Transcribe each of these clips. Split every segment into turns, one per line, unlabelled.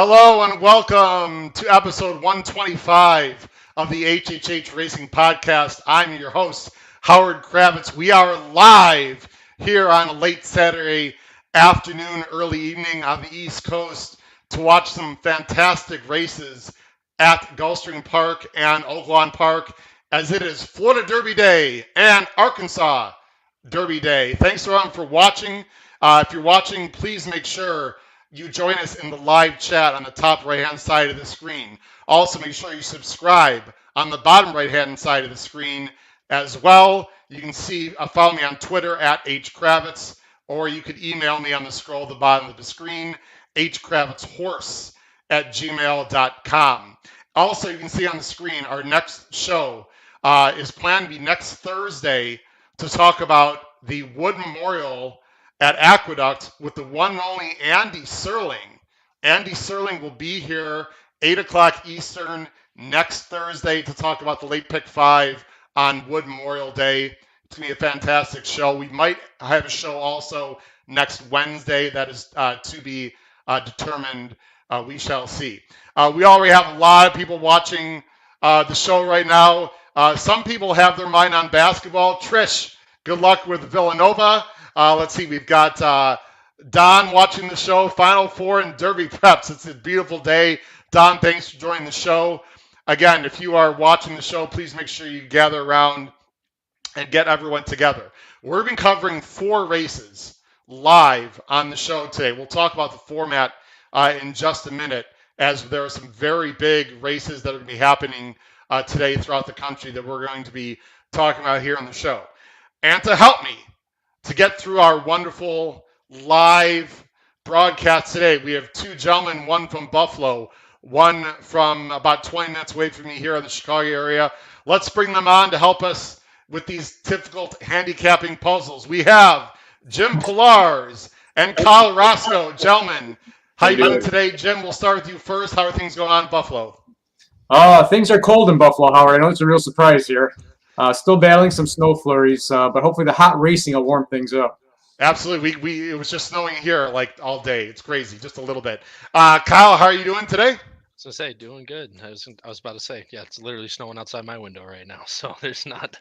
Hello and welcome to episode 125 of the HHH Racing Podcast. I'm your host, Howard Kravitz. We are live here on a late Saturday afternoon, early evening on the East Coast to watch some fantastic races at Gulfstream Park and Oaklawn Park, as it is Florida Derby Day and Arkansas Derby Day. Thanks everyone for watching. If you're watching, please make sure you join us in the live chat on the top right-hand side of the screen. Also, make sure you subscribe on the bottom right-hand side of the screen as well. You can follow me on Twitter at hkravitz, or you could email me on the scroll at the bottom of the screen, hkravitzhorse@gmail.com. Also, you can see on the screen our next show is planned to be next Thursday to talk about the Wood Memorial at Aqueduct with the one and only Andy Serling. Andy Serling will be here 8 o'clock Eastern next Thursday to talk about the late pick 5 on Wood Memorial Day. It's going to be a fantastic show. We might have a show also next Wednesday. That is to be determined. We shall see. We already have a lot of people watching the show right now. Some people have their mind on basketball. Trish, good luck with Villanova. Let's see, we've got Don watching the show, Final Four and Derby Preps. It's a beautiful day. Don, thanks for joining the show. Again, if you are watching the show, please make sure you gather around and get everyone together. We're going to be covering 4 races live on the show today. We'll talk about the format in just a minute, as there are some very big races that are going to be happening today throughout the country that we're going to be talking about here on the show. And to help me to get through our wonderful live broadcast today, we have 2 gentlemen, one from Buffalo, one from about 20 minutes away from me here in the Chicago area. Let's bring them on to help us with these difficult handicapping puzzles. We have Jim Pilars and Kyle Roscoe. Gentlemen, how you doing today? Jim, we'll start with you first. How are things going on in Buffalo?
Things are cold in Buffalo, Howard. I know it's a real surprise here. Still battling some snow flurries, but hopefully the hot racing will warm things up.
Absolutely. It was just snowing here like all day. It's crazy, just a little bit. Kyle, how are you doing today?
So say, doing good. I was about to say, yeah, it's literally snowing outside my window right now, so there's not.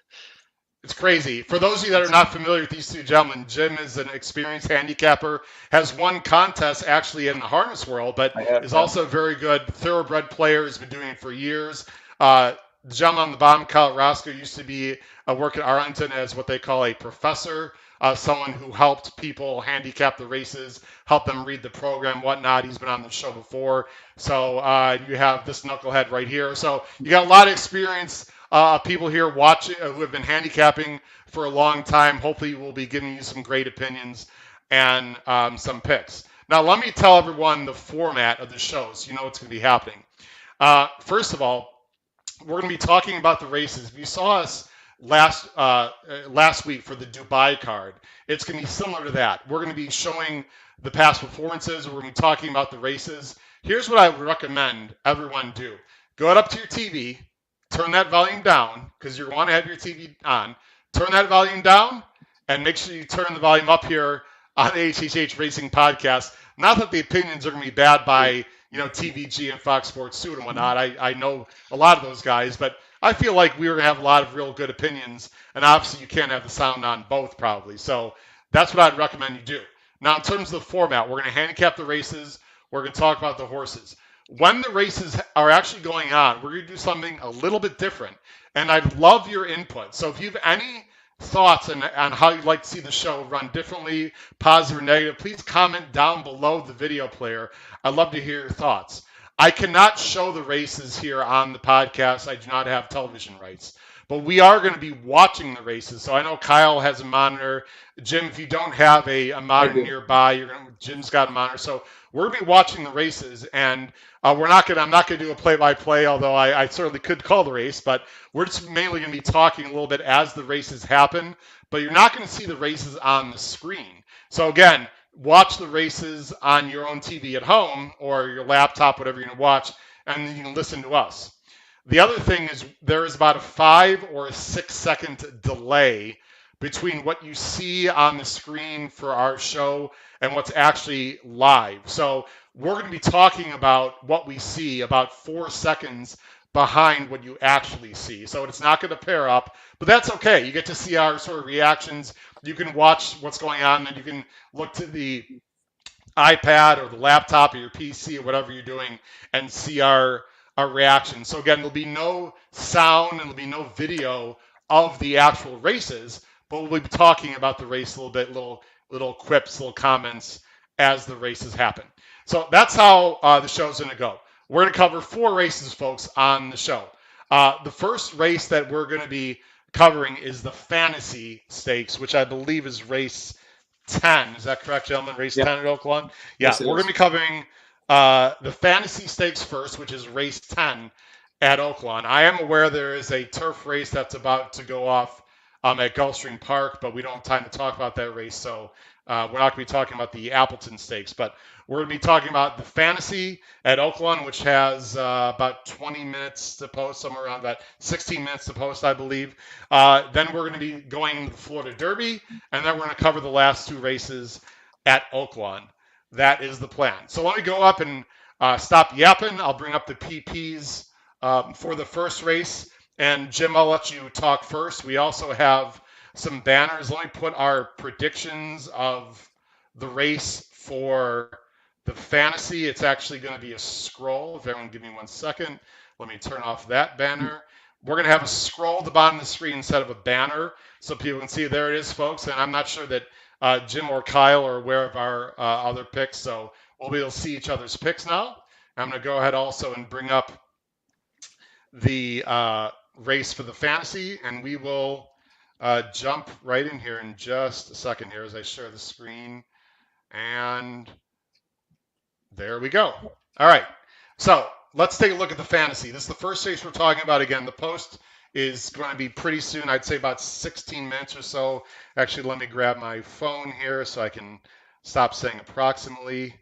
It's crazy. For those of you that are not familiar with these 2 gentlemen, Jim is an experienced handicapper, has won contests actually in the harness world, but is also a very good thoroughbred player, has been doing it for years. The gentleman on the bottom, Kyle Roscoe, used to be work at Arlington as what they call a professor, someone who helped people handicap the races, help them read the program, whatnot. He's been on the show before. So you have this knucklehead right here. So you got a lot of experience. People here watching who have been handicapping for a long time. Hopefully we'll be giving you some great opinions and some picks. Now let me tell everyone the format of the show so you know what's going to be happening. First of all, we're going to be talking about the races. If you saw us last week for the Dubai card, it's going to be similar to that. We're going to be showing the past performances. We're going to be talking about the races. Here's what I would recommend everyone do. Go up to your TV, turn that volume down, because you want to have your TV on. Turn that volume down, and make sure you turn the volume up here on the HHH Racing Podcast. Not that the opinions are going to be bad by TVG and Fox Sports 2 and whatnot. I know a lot of those guys, but I feel like we were going to have a lot of real good opinions, and obviously you can't have the sound on both probably. So that's what I'd recommend you do. Now, in terms of the format, we're going to handicap the races. We're going to talk about the horses. When the races are actually going on, we're going to do something a little bit different, and I'd love your input. So if you have any thoughts on how you'd like to see the show run differently, positive or negative, please comment down below the video player. I'd love to hear your thoughts. I cannot show the races here on the podcast. I do not have television rights, but we are going to be watching the races. So I know Kyle has a monitor. Jim, if you don't have a monitor nearby, Jim's got a monitor. So we're going to be watching the races, and I'm not going to do a play-by-play, although I certainly could call the race, but we're just mainly going to be talking a little bit as the races happen, but you're not going to see the races on the screen. So again, watch the races on your own TV at home or your laptop, whatever you're going to watch, and then you can listen to us. The other thing is there is about a 5 or a 6 second delay between what you see on the screen for our show and what's actually live. So we're going to be talking about what we see about 4 seconds behind what you actually see. So it's not going to pair up, but that's okay. You get to see our sort of reactions. You can watch what's going on, and you can look to the iPad or the laptop or your PC or whatever you're doing and see our reaction. So again, there'll be no sound and there'll be no video of the actual races, but we'll be talking about the race a little bit, little quips, little comments as the races happen. So that's how the show's going to go. We're going to cover 4 races, folks, on the show. The first race that we're going to be covering is the Fantasy Stakes, which I believe is race 10. Is that correct, gentlemen? Race 10 at Oaklawn? Yeah,
Yes,
we're going to be covering the Fantasy Stakes first, which is race 10 at Oaklawn. I am aware there is a turf race that's about to go off at Gulfstream Park, but we don't have time to talk about that race, so we're not going to be talking about the Appleton Stakes. But we're going to be talking about the Fantasy at Oaklawn, which has about 20 minutes to post, somewhere around about 16 minutes to post, I believe. Then we're going to be going to the Florida Derby, and then we're going to cover the last 2 races at Oaklawn. That is the plan. So let me go up and stop yapping. I'll bring up the PPs for the first race. And Jim, I'll let you talk first. We also have some banners. Let me put our predictions of the race for the Fantasy. It's actually going to be a scroll. If everyone give me 1 second, let me turn off that banner. We're going to have a scroll at the bottom of the screen instead of a banner, so people can see. There it is, folks. And I'm not sure that Jim or Kyle are aware of our other picks, so we'll be able to see each other's picks now. I'm going to go ahead also and bring up the race for the Fantasy, and we will jump right in here in just a second here as I share the screen. And there we go. All right. So let's take a look at the Fantasy. This is the first race we're talking about. Again, the post is going to be pretty soon. I'd say about 16 minutes or so. Actually, let me grab my phone here so I can stop saying approximately.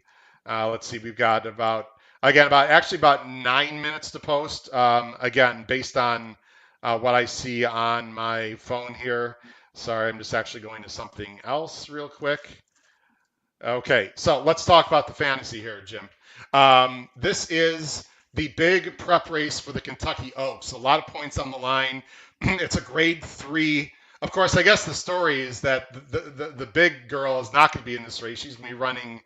Let's see. We've got about 9 minutes to post. Again, based on what I see on my phone here. Sorry, I'm just actually going to something else real quick. Okay, so let's talk about the Fantasy here, Jim. This is the big prep race for the Kentucky Oaks. A lot of points on the line. It's a grade 3. Of course, I guess the story is that the big girl is not going to be in this race. She's going to be running,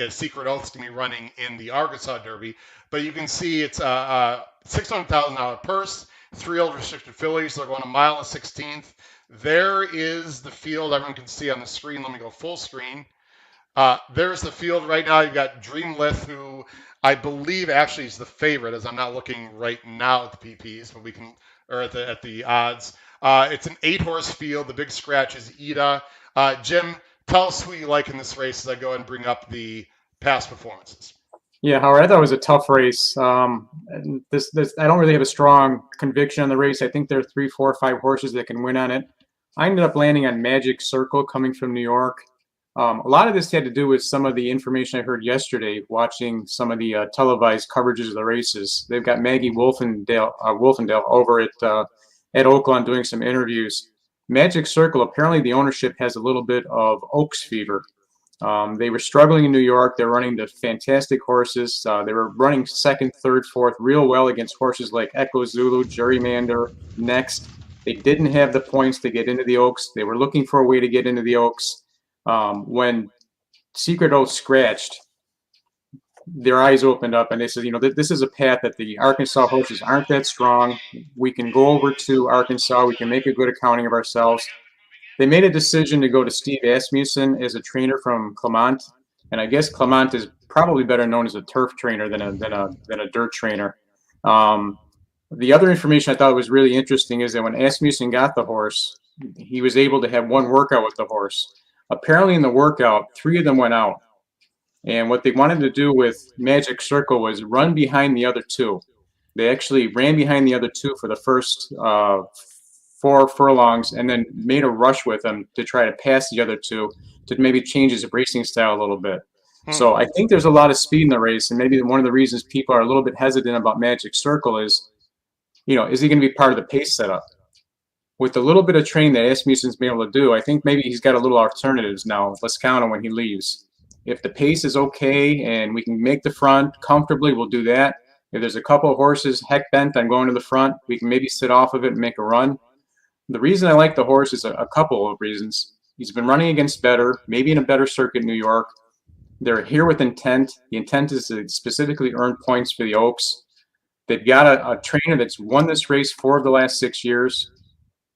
Secret Oath's going to be running in the Arkansas Derby. But you can see it's a $600,000 purse, 3 old restricted fillies. They're going a mile and 16th. There is the field everyone can see on the screen. Let me go full screen. There's the field right now. You've got Dreamlith, who I believe actually is the favorite, as I'm not looking right now at the PPs, but we can, or at the odds. It's an 8-horse field. The big scratch is Ida. Jim, tell us who you like in this race as I go ahead and bring up the past performances.
Yeah, Howard, I thought it was a tough race. This I don't really have a strong conviction on the race. I think there are 3, 4, 5 horses that can win on it. I ended up landing on Magic Circle coming from New York. A lot of this had to do with some of the information I heard yesterday watching some of the televised coverages of the races. They've got Maggie Wolfendale over at Oaklawn doing some interviews. Magic Circle, apparently the ownership has a little bit of Oaks fever. They were struggling in New York. They're running the fantastic horses. They were running 2nd, 3rd, 4th real well against horses like Echo Zulu, Gerrymander, Next. They didn't have the points to get into the Oaks. They were looking for a way to get into the Oaks. When Secret Oath scratched, their eyes opened up and they said, this is a path that the Arkansas horses aren't that strong. We can go over to Arkansas. We can make a good accounting of ourselves. They made a decision to go to Steve Asmussen as a trainer from Clement, and I guess Clement is probably better known as a turf trainer than a dirt trainer. The other information I thought was really interesting is that when Asmussen got the horse, he was able to have one workout with the horse. Apparently in the workout, 3 of them went out. And what they wanted to do with Magic Circle was run behind the other 2. They actually ran behind the other 2 for the first 4 furlongs and then made a rush with them to try to pass the other 2 to maybe change his racing style a little bit. So I think there's a lot of speed in the race, and maybe one of the reasons people are a little bit hesitant about Magic Circle is, is he going to be part of the pace setup? With the little bit of training that Asmussen's been able to do, I think maybe he's got a little alternatives now. Let's count on when he leaves. If the pace is okay and we can make the front comfortably, we'll do that. If there's a couple of horses heck bent on going to the front, we can maybe sit off of it and make a run. The reason I like the horse is a couple of reasons. He's been running against better, maybe in a better circuit in New York. They're here with intent. The intent is to specifically earn points for the Oaks. They've got a trainer that's won this race 4 of the last 6 years.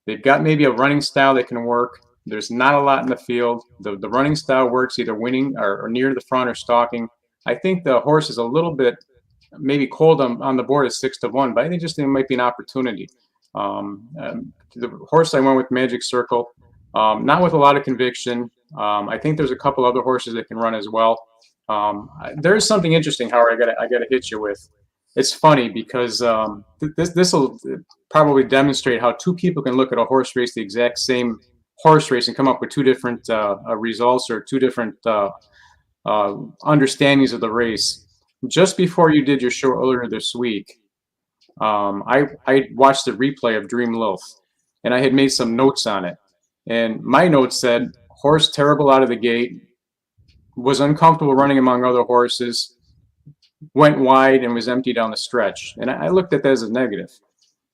They've got maybe a running style that can work. There's not a lot in the field. The running style works either winning or near the front or stalking. I think the horse is a little bit maybe cold on the board at 6-1, but I think it might be an opportunity. The horse I went with, Magic Circle, not with a lot of conviction. I think there's a couple other horses that can run as well. There is something interesting, Howard. I got to hit you with. It's funny because this will probably demonstrate how two people can look at a horse race, the exact same horse race, and come up with two different results or two different understandings of the race. Just before you did your show earlier this week, I watched the replay of Dream Lilth, and I had made some notes on it. And my notes said, horse terrible out of the gate, was uncomfortable running among other horses, went wide and was empty down the stretch. And I looked at that as a negative.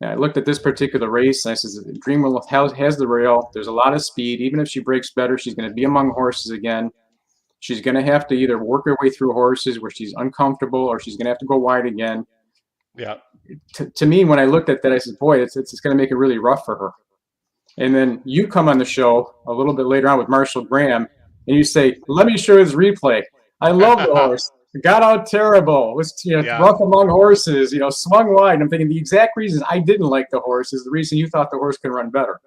And I looked at this particular race, and I said, Dream Lilth has the rail. There's a lot of speed. Even if she breaks better, she's going to be among horses again. She's going to have to either work her way through horses where she's uncomfortable, or she's going to have to go wide again.
Yeah.
To me, when I looked at that, I said, boy, it's going to make it really rough for her. And then you come on the show a little bit later on with Marshall Graham, and you say, let me show his replay. I love the horse. Got out terrible. Was rough among horses, swung wide. And I'm thinking the exact reason I didn't like the horse is the reason you thought the horse could run better.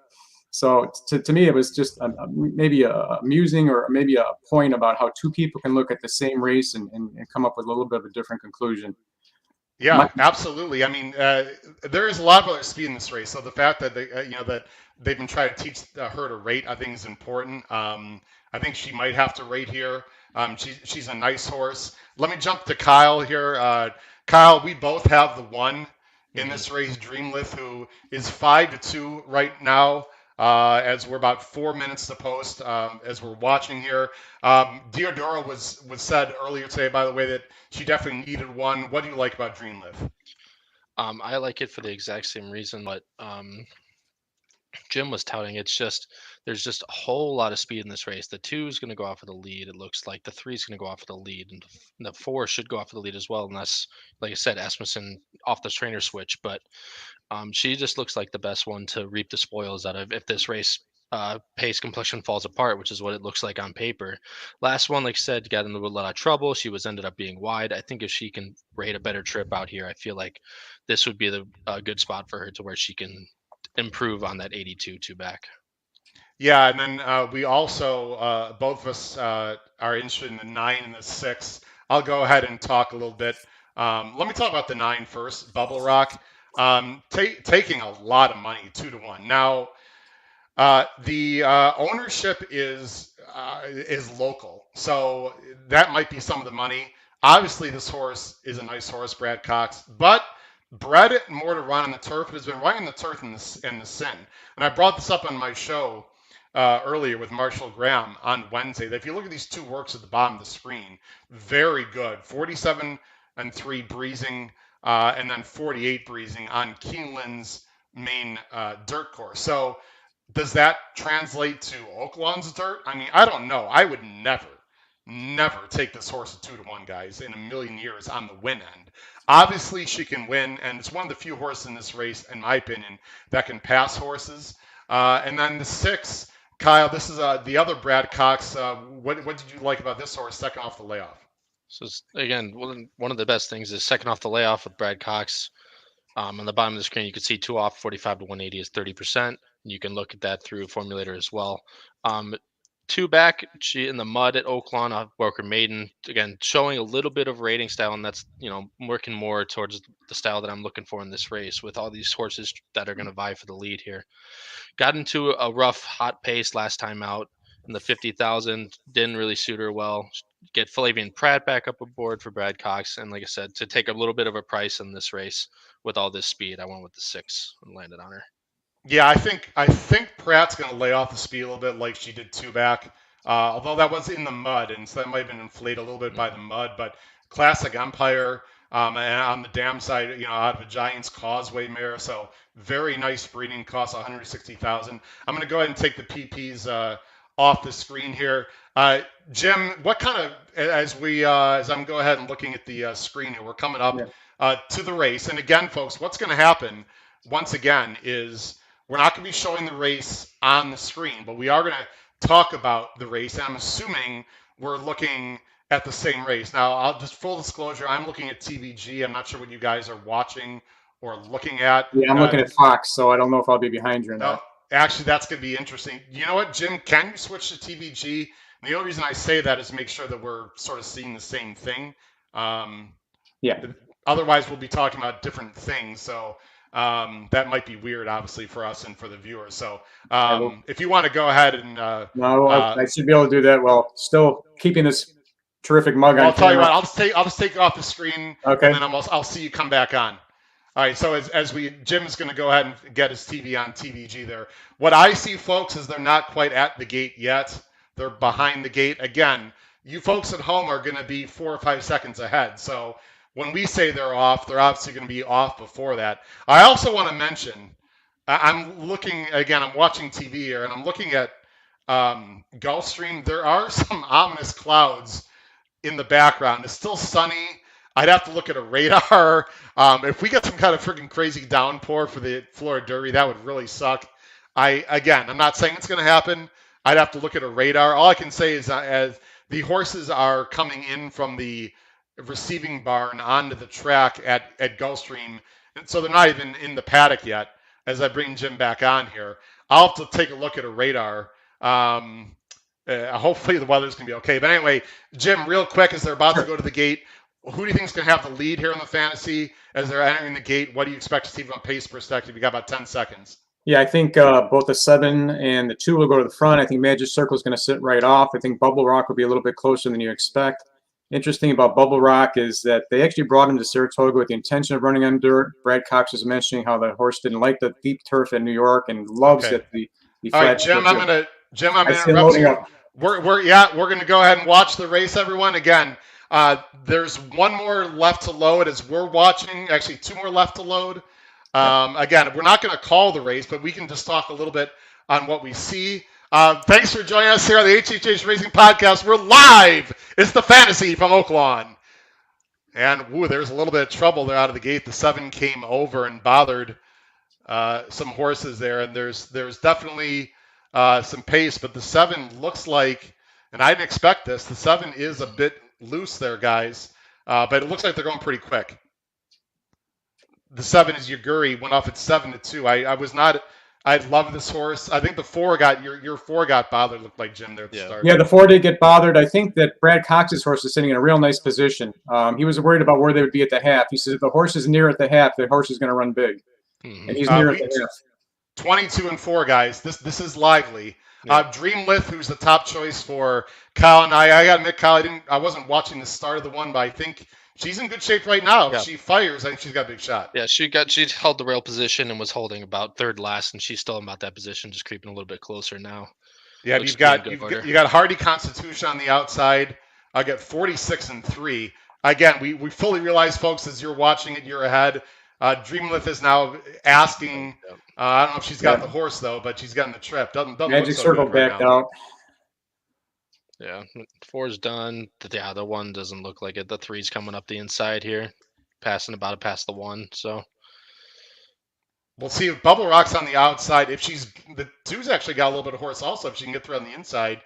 So to me, it was just maybe amusing or maybe a point about how two people can look at the same race and come up with a little bit of a different conclusion.
Yeah, absolutely. I mean, there is a lot of other speed in this race. So the fact that that they've been trying to teach her to rate, I think, is important. I think she might have to rate here. She's a nice horse. Let me jump to Kyle here. Kyle, we both have the one in this race, Dream Lilth, who is 5-2 right now. As we're about 4 minutes to post, as we're watching here. Diodora was said earlier today, by the way, that she definitely needed one. What do you like about Dream Lilth?
I like it for the exact same reason, but Jim was touting. It's just there's just a whole lot of speed in this race. The 2 is going to go off of the lead. It looks like the 3 is going to go off of the lead, and the 4 should go off of the lead as well, unless, like I said, Asmussen off the trainer switch. But she just looks like the best one to reap the spoils out of if this race pace complexion falls apart, which is what it looks like on paper. Last one, like I said, got into a lot of trouble. She ended up being wide. I think if she can rate a better trip out here, I feel like this would be a good spot for her to where she can improve on that 82 2 back.
Yeah, and then we also, both of us are interested in the 9 and the 6. I'll go ahead and talk a little bit. Let me talk about the 9 first, Bubble Rock. Taking a lot of money, 2-1. Now, the ownership is local, so that might be some of the money. Obviously, this horse is a nice horse, Brad Cox, but bred it more to run on the turf. It has been running the turf in the Sin. And I brought this up on my show earlier with Marshall Graham on Wednesday. That if you look at these two works at the bottom of the screen, very good. 47-3 breezing, and then 48 breezing on Keeneland's main dirt course. So does that translate to Oaklawn's dirt? I mean, I don't know. I would never take this horse at 2-1, guys, in a million years on the win end. Obviously, she can win, and it's one of the few horses in this race, in my opinion, that can pass horses. And then the 6, Kyle, this is the other Brad Cox. What did you like about this horse second off the layoff?
So again, one of the best things is second off the layoff with Brad Cox. On the bottom of the screen, you can see 2 off, 45 to 180 is 30%. You can look at that through Formulator as well. 2 back, she in the mud at Oaklawn, Worker Maiden, again, showing a little bit of rating style, and that's, working more towards the style that I'm looking for in this race with all these horses that are going to vie for the lead here. Got into a rough, hot pace last time out in the 50,000, didn't really suit her well. Get Flavian Pratt back up aboard for Brad Cox, and like I said, to take a little bit of a price in this race with all this speed, I went with the 6 and landed on her.
Yeah, I think Pratt's going to lay off the speed a little bit like she did 2 back. although that was in the mud, and so that might have been inflated a little bit by the mud. But classic Empire, and on the dam side, out of a Giants Causeway mare. So very nice breeding, cost 160,000. I'm going to go ahead and take the PPs off the screen here. Jim, what kind of, as I'm go ahead and looking at the screen here, we're coming up to the race. And again, folks, what's going to happen once again is we're not going to be showing the race on the screen, but we are going to talk about the race. And I'm assuming we're looking at the same race. Now, I'll just full disclosure, I'm looking at TVG. I'm not sure what you guys are watching or looking at.
Yeah, I'm looking at Fox, so I don't know if I'll be behind you or not.
Actually, that's going to be interesting. You know what, Jim? Can you switch to TVG? And the only reason I say that is to make sure that we're sort of seeing the same thing.
Yeah.
Otherwise, we'll be talking about different things. So that might be weird, obviously, for us and for the viewers. So if you want to go ahead and
no, I should be able to do that while still keeping this terrific mug on.
I'll tell you what. I'll just take it off the screen.
Okay.
And then I'll see you come back on. All right, so Jim is going to go ahead and get his TV on TVG there. What I see, folks, is they're not quite at the gate yet. They're behind the gate. Again, you folks at home are going to be 4 or 5 seconds ahead. So when we say they're off, they're obviously going to be off before that. I also want to mention, I'm looking, again, I'm watching TV here, and I'm looking at Gulfstream. There are some ominous clouds in the background. It's still sunny. I'd have to look at a radar. If we get some kind of freaking crazy downpour for the Florida Derby, that would really suck. I'm not saying it's going to happen. I'd have to look at a radar. All I can say is as the horses are coming in from the receiving barn onto the track at Gulfstream, and so they're not even in the paddock yet. As I bring Jim back on here, I'll have to take a look at a radar. Hopefully the weather's going to be okay. But anyway, Jim, real quick, as they're about to go to the gate, who do you think is going to have the lead here in the fantasy as they're entering the gate? What do you expect to see from a pace perspective? You got about 10 seconds.
Yeah, I think both the 7 and the 2 will go to the front. I think Magic Circle is going to sit right off. I think Bubble Rock will be a little bit closer than you expect. Interesting about Bubble Rock is that they actually brought him to Saratoga with the intention of running on dirt. Brad Cox was mentioning how the horse didn't like the deep turf in New York and loves it.
All right, Jim, I'm going to interrupt you. We're going to go ahead and watch the race, everyone. Again, there's one more left to load as we're watching. Actually, 2 more left to load. Again, we're not going to call the race, but we can just talk a little bit on what we see. Thanks for joining us here on the HHH Racing Podcast. We're live. It's the fantasy from Oaklawn. And there's a little bit of trouble there out of the gate. The 7 came over and bothered some horses there, and there's definitely some pace, but the 7 looks like, and I didn't expect this, the 7 is a bit loose there, guys, but it looks like they're going pretty quick. The 7 is Yaguri, went off at 7-2. I love this horse. I think the 4 your 4 got bothered, looked like Jim there at the start.
Yeah, the 4 did get bothered. I think that Brad Cox's horse is sitting in a real nice position. He was worried about where they would be at the half. He said if the horse is near at the half, the horse is going to run big. Mm-hmm. And he's near at the half.
22-4, guys. This is lively. Yeah. Dreamlith, who's the top choice for Kyle and I got to admit, Kyle, I wasn't watching the start of the one, but I think she's in good shape right now. If she fires, I think she's got a big shot.
Yeah, she held the rail position and was holding about third last, and she's still about that position, just creeping a little bit closer now.
Yeah, you got Hardy Constitution on the outside. I got 46-3. Again, we fully realize, folks, as you're watching it, you're ahead. Dreamlith is now asking. I don't know if she's got the horse though, but she's gotten the trip. Doesn't
Magic Circle backed out.
Yeah, 4's done. The other 1 doesn't look like it. The 3's coming up the inside here, past the 1. So
we'll see if Bubble Rock's on the outside. If the 2's actually got a little bit of horse also. If she can get through on the inside,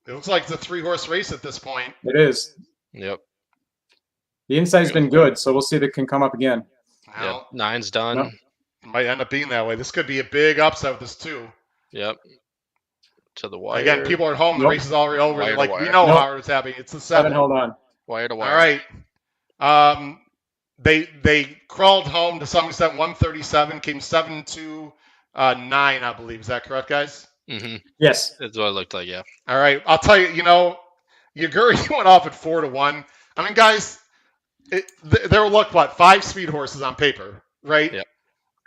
it looks like it's a 3-horse race at this point.
It is.
Yep.
The inside's been good, so we'll see if it can come up again.
Yep. 9's done.
No. Might end up being that way. This could be a big upset with this 2.
Yep. To the wire.
Again, people are at home. The race is already over. We know how it's happening. It's the 7.
Hold on.
Wire to wire.
All right. They crawled home to some extent. 137 came 7-2-9, I believe. Is that correct, guys?
Mm-hmm.
Yes.
That's what it looked like. Yeah.
All right. I'll tell you. Yaguri went off at 4-1. I mean, guys, there were 5 speed horses on paper, right?
Yep.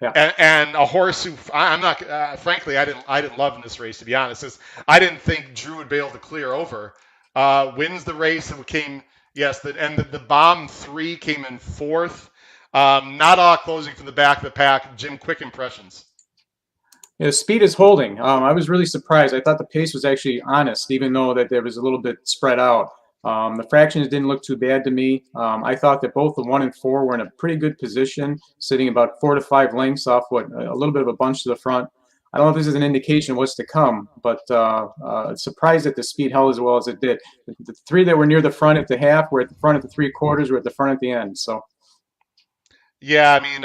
And a horse who I'm not, frankly, I didn't love in this race, to be honest. I didn't think Drew would be able to clear over. Wins the race and came, yes, the bomb 3 came in 4th. Not all closing from the back of the pack. Jim, quick impressions.
Yeah, the speed is holding. I was really surprised. I thought the pace was actually honest, even though that there was a little bit spread out. The fractions didn't look too bad to me. I thought that both the 1 and 4 were in a pretty good position, sitting about 4 to 5 lengths off a little bit of a bunch to the front. I don't know if this is an indication of what's to come, but surprised that the speed held as well as it did. The 3 that were near the front at the half were at the front at the 3/4, were at the front at the end. So,
yeah, I mean,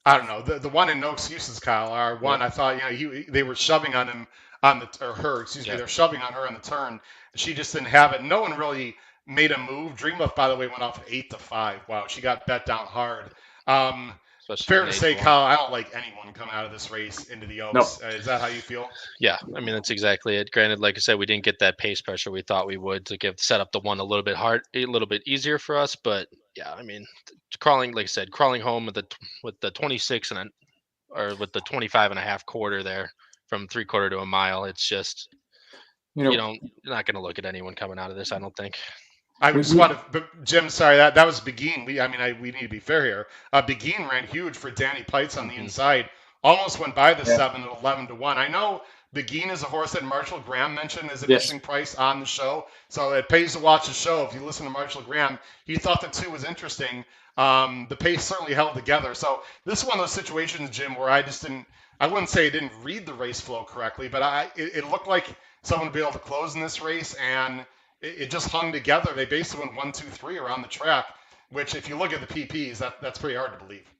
I don't know. The one in no excuses, Kyle. Our one, I thought, they were shoving on him they're shoving on her on the turn. She just didn't have it. No one really made a move. Dreamlift, by the way, went off 8 to 5. Wow, she got bet down hard. Fair to say, Kyle, I don't like anyone coming out of this race into the Oaks. No. Is that how you feel?
Yeah, I mean, that's exactly it. Granted, like I said, we didn't get that pace pressure we thought we would to set up the one a little bit easier for us. But yeah, I mean, crawling home with the 26 or with the 25.5 quarter there from 3/4 to a mile. It's just, you're not going to look at anyone coming out of this, I don't think.
I just want to, Jim, sorry, that was Begin. We need to be fair here. Begin ran huge for Danny Pites on the inside. Almost went by the 7 at 11 to 1. I know Begin is a horse that Marshall Graham mentioned as a missing price on the show. So it pays to watch the show. If you listen to Marshall Graham, he thought the 2 was interesting. The pace certainly held together. So this is one of those situations, Jim, where I wouldn't say I didn't read the race flow correctly, but it looked like someone would be able to close in this race, and it just hung together. They basically went 1, 2, 3 around the track, which if you look at the PPs, that's pretty hard to believe.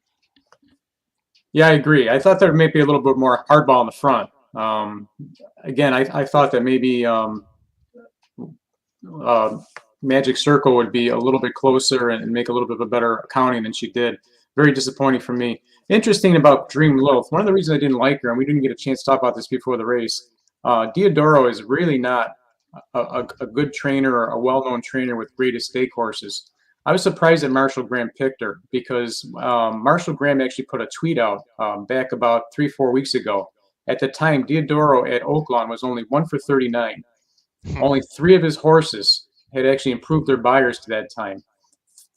Yeah, I agree. I thought there may be a little bit more hardball in the front. Again, I thought that maybe Magic Circle would be a little bit closer and make a little bit of a better accounting than she did. Very disappointing for me. Interesting about Dream Loaf. One of the reasons I didn't like her, and we didn't get a chance to talk about this before the race, Diodoro is really not a good trainer or a well-known trainer with great estate horses. I was surprised that Marshall Graham picked her because Marshall Graham actually put a tweet out back about 3-4 weeks ago. At the time, Diodoro at Oaklawn was only 1 for 39. Only 3 of his horses had actually improved their buyers to that time.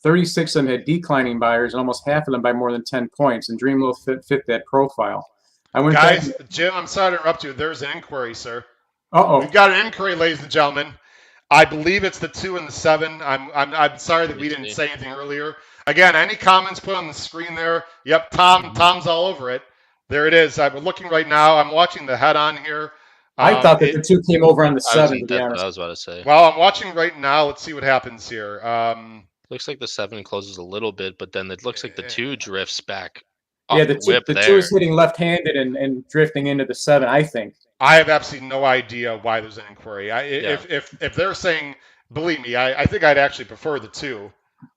36 of them had declining buyers, and almost half of them by more than 10 points, and Dream Loaf fit that profile.
Guys, Jim, I'm sorry to interrupt you. There's an inquiry, sir.
Uh-oh.
We've got an inquiry, ladies and gentlemen. I believe it's the 2 and the 7. I'm sorry that we didn't say anything earlier. Again, any comments put on the screen there? Yep, Tom's all over it. There it is. I'm looking right now. I'm watching the head on here.
I thought that the 2 came over on the 7.
That's what I was about to say.
Well, I'm watching right now. Let's see what happens here.
Looks like the 7 closes a little bit, but then it looks like the 2 drifts back.
Yeah, the 2 is hitting left-handed and drifting into the 7, I think.
I have absolutely no idea why there's an inquiry. If they're saying, believe me, I think I'd actually prefer the 2.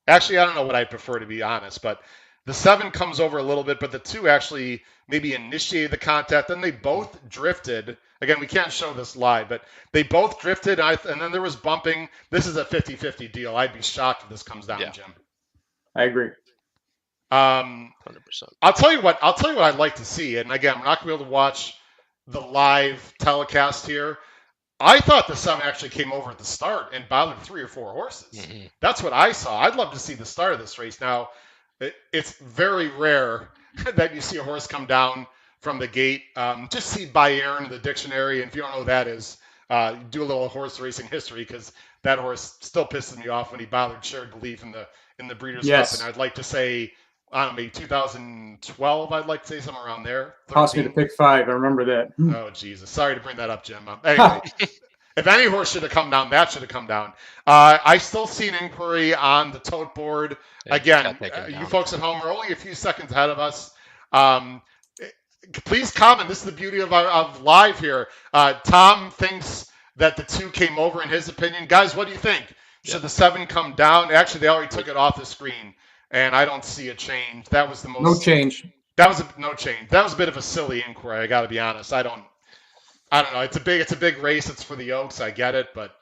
Actually, I don't know what I'd prefer, to be honest, but the 7 comes over a little bit, but the 2 actually maybe initiated the contact. Then they both drifted. Again, we can't show this live, but they both drifted, and then there was bumping. This is a 50-50 deal. I'd be shocked if this comes down, Jim.
I agree.
100%.
I'll tell you what I'd like to see, and again, we're not going to be able to watch the live telecast here. I thought the 7 actually came over at the start and bothered 3 or 4 horses. Mm-hmm. That's what I saw. I'd love to see the start of this race. Now, it's very rare that you see a horse come down from the gate. Just see Bayern in the dictionary, and if you don't know what that is, do a little horse racing history, because that horse still pisses me off when he bothered Shared Belief in the Breeders' Cup, and I'd like to say, I don't know, maybe 2012, I'd like to say somewhere around there.
Cost me to pick 5. I remember that.
Oh, Jesus. Sorry to bring that up, Jim. Anyway, if any horse should have come down, that should have come down. I still see an inquiry on the tote board. Again, you folks at home are only a few seconds ahead of us. Please comment. This is the beauty of live here. Tom thinks that the 2 came over in his opinion. Guys, what do you think? Should the 7 come down? Actually, they already took it off the screen, and I don't see a change. That was the most.
No change.
That was no change. That was a bit of a silly inquiry. I got to be honest. I don't know. It's a big race. It's for the Oaks. I get it, but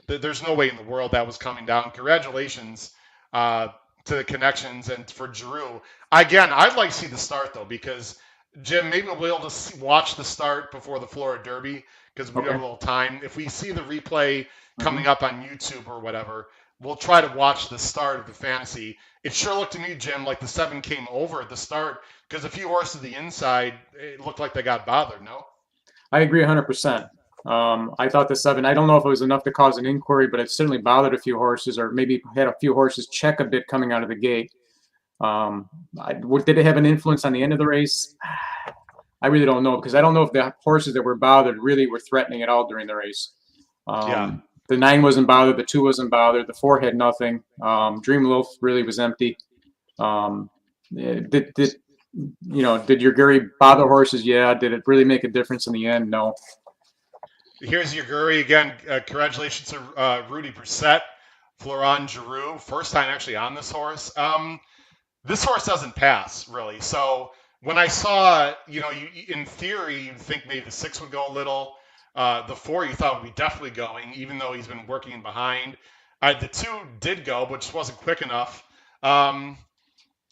there's no way in the world that was coming down. Congratulations to to the connections and for Giroux. Again, I'd like to see the start though, because Jim, maybe we'll be able to watch the start before the Florida Derby because we have a little time. If we see the replay coming up on YouTube or whatever, we'll try to watch the start of the fantasy. It sure looked to me, Jim, like the 7 came over at the start because a few horses to the inside, it looked like they got bothered, no?
I agree 100%. I thought the 7, I don't know if it was enough to cause an inquiry, but it certainly bothered a few horses, or maybe had a few horses check a bit coming out of the gate. Did it have an influence on the end of the race? I really don't know, because I don't know if the horses that were bothered really were threatening at all during the race. The 9 wasn't bothered, the 2 wasn't bothered, the 4 had nothing. Dream Loaf really was empty. Did your Gary bother horses? Yeah. Did it really make a difference in the end? No.
Here's your Guri again. Congratulations to Rudy Brissett, Florent Giroux. First time actually on this horse. This horse doesn't pass, really. So when I saw, in theory, you'd think maybe the 6 would go a little. The 4 you thought would be definitely going, even though he's been working behind. The 2 did go, but just wasn't quick enough. I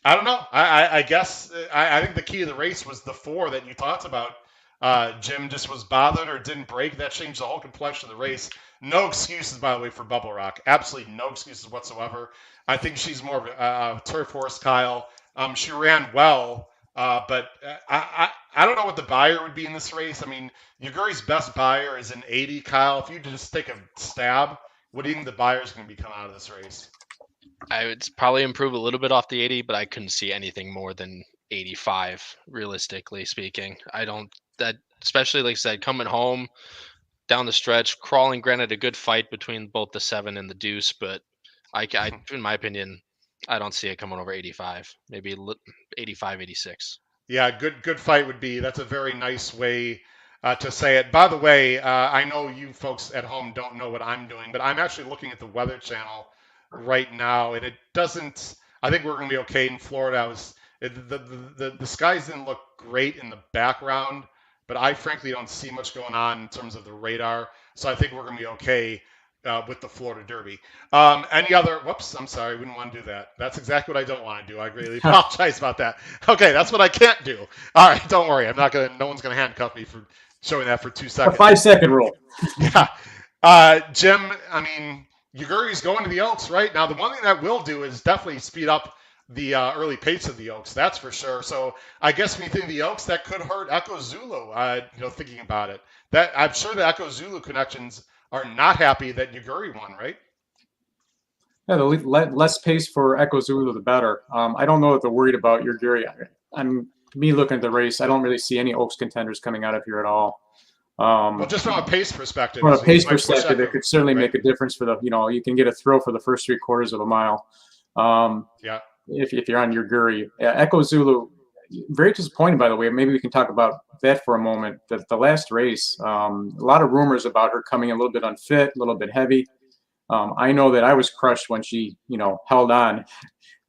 don't know. I guess I think the key to the race was the 4 that you talked about. Jim just was bothered or didn't break. That changed the whole complexion of the race. No excuses, by the way, for Bubble Rock. Absolutely no excuses whatsoever. I think she's more of a turf horse, Kyle. She ran well, but I don't know what the buyer would be in this race. I mean, Yuguri's best buyer is an 80, Kyle. If you just take a stab, what do you think the buyer is going to be coming out of this race?
I would probably improve a little bit off the 80, but I couldn't see anything more than 85, realistically speaking. Especially like I said, coming home down the stretch, crawling, granted a good fight between both the 7 and the deuce, but I in my opinion, I don't see it coming over 85, maybe 85, 86.
Yeah, good fight would be. That's a very nice way to say it. By the way, I know you folks at home don't know what I'm doing, but I'm actually looking at the Weather Channel right now, and it doesn't. I think we're going to be okay in Florida. The skies didn't look great in the background, but I frankly don't see much going on in terms of the radar. So I think we're going to be okay with the Florida Derby. Any other? Whoops, I'm sorry. We didn't want to do that. That's exactly what I don't want to do. I greatly apologize about that. Okay, that's what I can't do. All right, don't worry. No one's going to handcuff me for showing that for 2 seconds.
A 5-second rule.
Yeah. Jim, I mean, Yuguri's going to the Oaks right now. The one thing that will do is definitely speed up the early pace of the Oaks, that's for sure. So I guess when you think of the Oaks, that could hurt Echo Zulu. Thinking about it, that I'm sure the Echo Zulu connections are not happy that Yuguri won, right?
Yeah, the less pace for Echo Zulu, the better. I don't know if they're worried about Yuguri. Me looking at the race, I don't really see any Oaks contenders coming out of here at all.
Well, just from a pace perspective.
From a pace perspective, it could certainly make a difference for you can get a thrill for the first 3/4 of a mile.
Yeah.
If you're on Yuguri. Echo Zulu, very disappointed, by the way. Maybe we can talk about that for a moment. The last race, a lot of rumors about her coming a little bit unfit, a little bit heavy. I know that I was crushed when she, held on.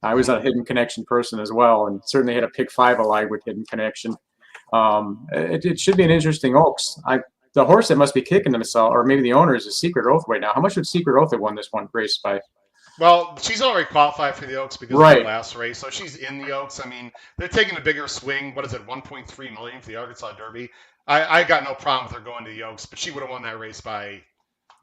I was a Hidden Connection person as well, and certainly had a pick 5 alive with Hidden Connection. It should be an interesting Oaks. The horse that must be kicking themselves, or maybe the owner, is a Secret Oath right now. How much would Secret Oath have won this one race by?
Well, she's already qualified for the Oaks because of the last race, so she's in the Oaks. I mean, they're taking a bigger swing. What is it, $1.3 million for the Arkansas Derby? I got no problem with her going to the Oaks, but she would have won that race by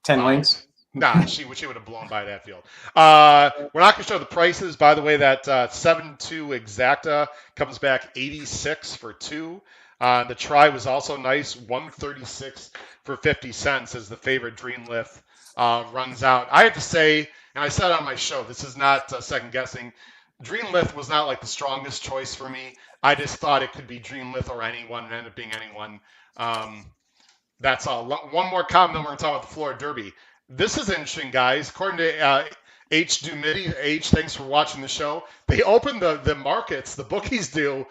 10 lengths.
Nah, she would have blown by that field. We're not going to show the prices. By the way, that 7-2 Exacta comes back 86 for 2. The try was also nice, 136 for 50 cents as the favorite Dreamlift runs out. I have to say, and I said on my show, this is not second guessing. Dreamlift was not like the strongest choice for me. I just thought it could be Dreamlift or anyone, and ended up being anyone. That's all. One more comment, then we're going to talk about the Florida Derby. This is interesting, guys. According to H. Dumity, H, thanks for watching the show. They open the markets, the bookies do,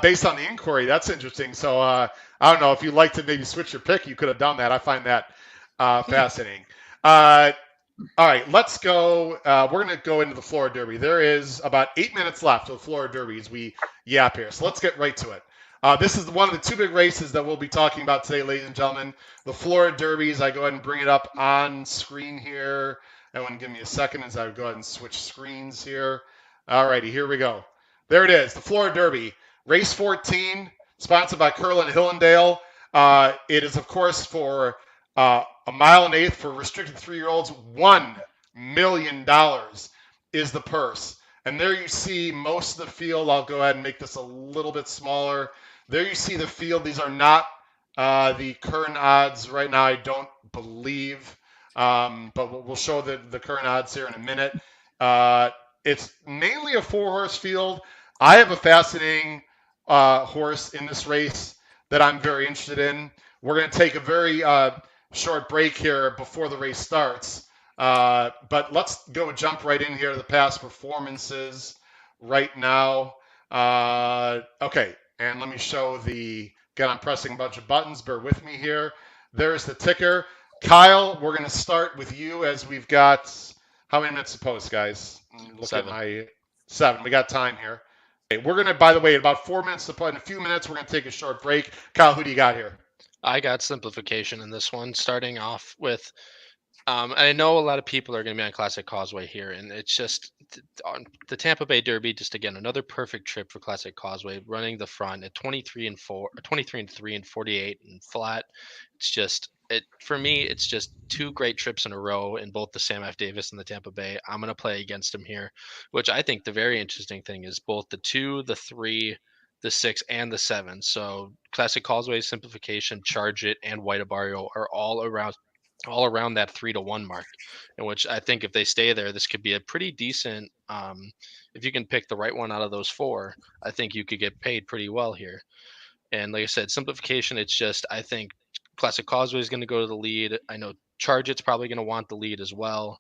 based on the inquiry. That's interesting. So I don't know if you'd like to maybe switch your pick, you could have done that. I find that fascinating. All right, let's go. We're going to go into the Florida Derby. There is about 8 minutes left of the Florida Derby as we yap here. So let's get right to it. This is one of the 2 big races that we'll be talking about today, ladies and gentlemen. The Florida Derbies. I go ahead and bring it up on screen here. Everyone give me a second as I go ahead and switch screens here. All righty, here we go. There it is, the Florida Derby, race 14, sponsored by Curlin Hillendale. It is, of course, for a mile and eighth for restricted 3-year-olds. $1 million is the purse. And there you see most of the field. I'll go ahead and make this a little bit smaller. There you see the field. These are not the current odds right now, I don't believe. But we'll show the current odds here in a minute. It's mainly a 4-horse field. I have a fascinating horse in this race that I'm very interested in. We're going to take a very short break here before the race starts. But let's jump right in here to the past performances right now. Okay, and let me show again, I'm pressing a bunch of buttons. Bear with me here. There's the ticker. Kyle, we're going to start with you as we've got, how many minutes to post, guys? Look
7.
at my 7. We got time here. Okay, we're going to, by the way, in about 4 minutes to play. In a few minutes, we're going to take a short break. Kyle, who do you got here?
I got simplification in this one, starting off with, I know a lot of people are going to be on Classic Causeway here, and it's just on the Tampa Bay Derby. Just again, another perfect trip for Classic Causeway, running the front at 23 and 3 and 48 and flat. It's just for me. It's just 2 great trips in a row in both the Sam F. Davis and the Tampa Bay. I'm going to play against him here, which I think the very interesting thing is both the 2, the 3, the 6, and the 7. So Classic Causeway, Simplification, Charge It, and White Abarrio are all around that 3-1 mark, in which I think if they stay there, this could be a pretty decent. If you can pick the right one out of those 4, I think you could get paid pretty well here. And like I said, simplification, it's just, I think Classic Causeway is going to go to the lead. I know Charge It's probably going to want the lead as well.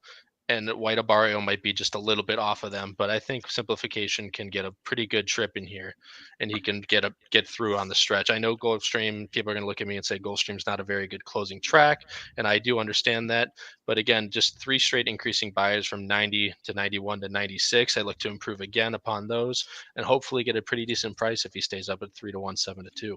And White Abarrio might be just a little bit off of them, but I think simplification can get a pretty good trip in here, and he can get through on the stretch. I know Gulfstream, people are going to look at me and say Gulfstream's not a very good closing track, and I do understand that. But again, just 3 straight increasing buys from 90 to 91 to 96. I look to improve again upon those, and hopefully get a pretty decent price if he stays up at 3-1, 7-2.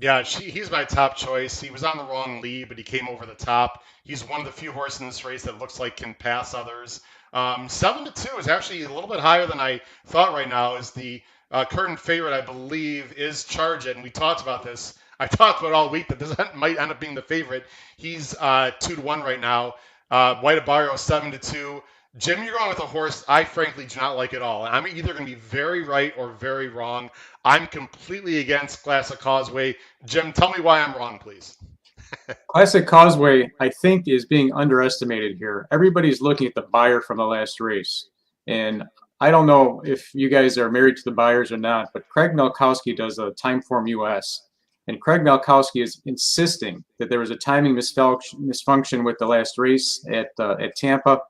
Yeah, he's my top choice. He was on the wrong lead, but he came over the top. He's one of the few horses in this race that looks like can pass others. 7-2 is actually a little bit higher than I thought right now. Is the current favorite, I believe, is Charge It, and we talked about this. I talked about all week that this might end up being the favorite. He's 2-1 right now. White Abarrio 7-2. Jim, you're going with a horse I frankly do not like at all. I'm either going to be very right or very wrong. I'm completely against Classic Causeway. Jim, tell me why I'm wrong, please.
Classic Causeway, I think, is being underestimated here. Everybody's looking at the buyer from the last race. And I don't know if you guys are married to the buyers or not, but Craig Malkowski does a Timeform US. And Craig Malkowski is insisting that there was a timing misfunction with the last race at Tampa.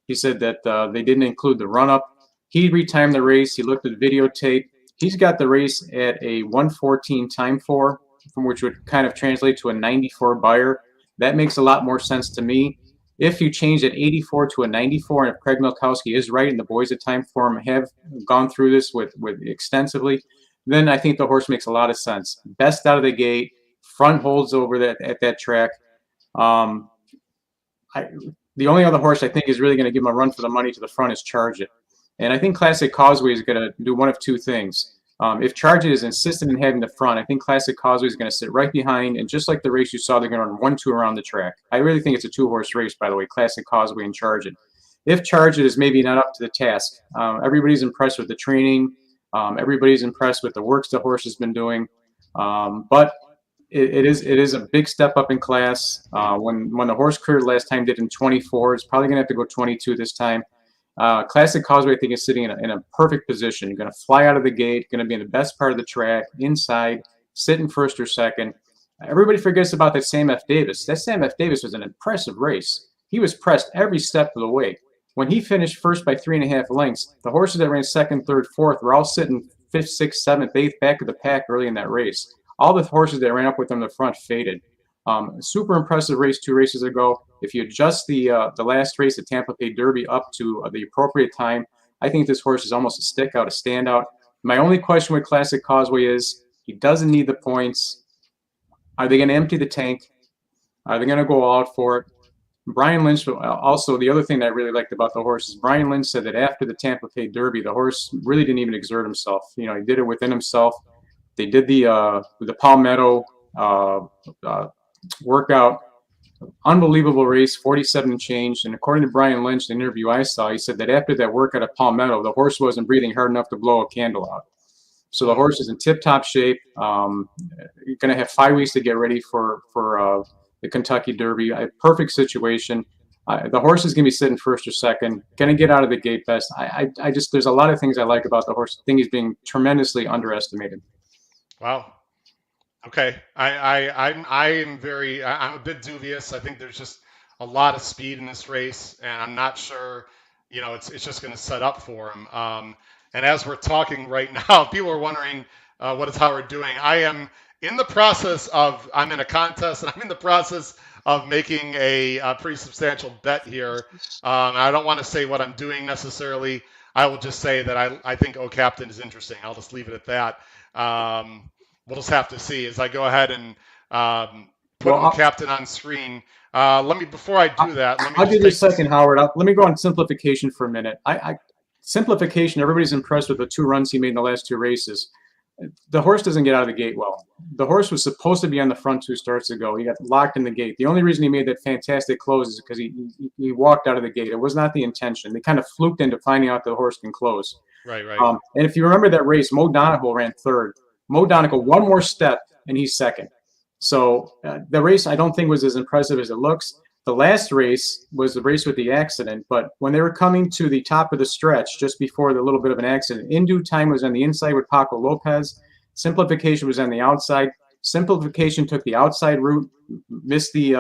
He said that they didn't include the run-up. He retimed the race. He looked at the videotape. He's got the race at a 114 time for, from which would kind of translate to a 94 buyer. That makes a lot more sense to me. If you change that 84 to a 94, and if Craig Malkowski is right, and the boys at Timeform have gone through this with extensively, then I think the horse makes a lot of sense. Best out of the gate, front holds over at that track. The only other horse I think is really going to give him a run for the money to the front is Charge It. And I think Classic Causeway is going to do one of 2 things. If Charge It is insistent in having the front, I think Classic Causeway is going to sit right behind. And just like the race you saw, they're going to run 1-2 around the track. I really think it's a 2-horse race, by the way, Classic Causeway and Charge It. If Charge It is maybe not up to the task, everybody's impressed with the training. Everybody's impressed with the works the horse has been doing. But it is a big step up in class. When the horse cleared last time did in 24, it's probably going to have to go 22 this time. Classic Causeway, I think, is sitting in a perfect position. You're going to fly out of the gate, going to be in the best part of the track, inside, sit in first or second. Everybody forgets about that Sam F. Davis. That Sam F. Davis was an impressive race. He was pressed every step of the way. When he finished first by 3.5 lengths, the horses that ran second, third, fourth were all sitting 5th, 6th, 7th, 8th back of the pack early in that race. All the horses that ran up with them in the front faded. Super impressive race 2 races ago. If you adjust the last race, the Tampa Bay Derby, up to the appropriate time, I think this horse is almost a stick out, a standout. My only question with Classic Causeway is he doesn't need the points. Are they going to empty the tank? Are they going to go all out for it? Brian Lynch, also the other thing that I really liked about the horse is Brian Lynch said that after the Tampa Bay Derby, the horse really didn't even exert himself. You know, he did it within himself. They did the Palmetto workout. Unbelievable race, 47 and change. And according to Brian Lynch, the interview I saw, he said that after that workout at Palmetto, the horse wasn't breathing hard enough to blow a candle out. So the horse is in tip-top shape. You're going to have 5 weeks to get ready for the Kentucky Derby. A perfect situation. The horse is going to be sitting first or second. Going to get out of the gate best. I just there's a lot of things I like about the horse. I think he's being tremendously underestimated.
Wow. Okay. I'm a bit dubious. I think there's just a lot of speed in this race, and I'm not sure, it's just going to set up for him. And as we're talking right now, people are wondering what is Howard doing. I'm in a contest, and I'm in the process of making a pretty substantial bet here. I don't want to say what I'm doing necessarily. I will just say that I think O Captain is interesting. I'll just leave it at that. We'll just have to see as I go ahead and put O Captain on screen. Before I do that,
I'll give you a second, Howard. Let me go on simplification for a minute. Simplification, everybody's impressed with the 2 runs he made in the last 2 races. The horse doesn't get out of the gate well. The horse was supposed to be on the front 2 starts ago. He got locked in the gate. The only reason he made that fantastic close is because he walked out of the gate. It was not the intention. They kind of fluked into finding out the horse can close.
Right.
And if you remember that race, Mo Donegal ran 3rd. Mo Donegal, 1 more step, and he's 2nd. So the race I don't think was as impressive as it looks. The last race was the race with the accident, but when they were coming to the top of the stretch, just before the little bit of an accident, In Due Time was on the inside with Paco Lopez. Simplification was on the outside. Simplification took the outside route, missed the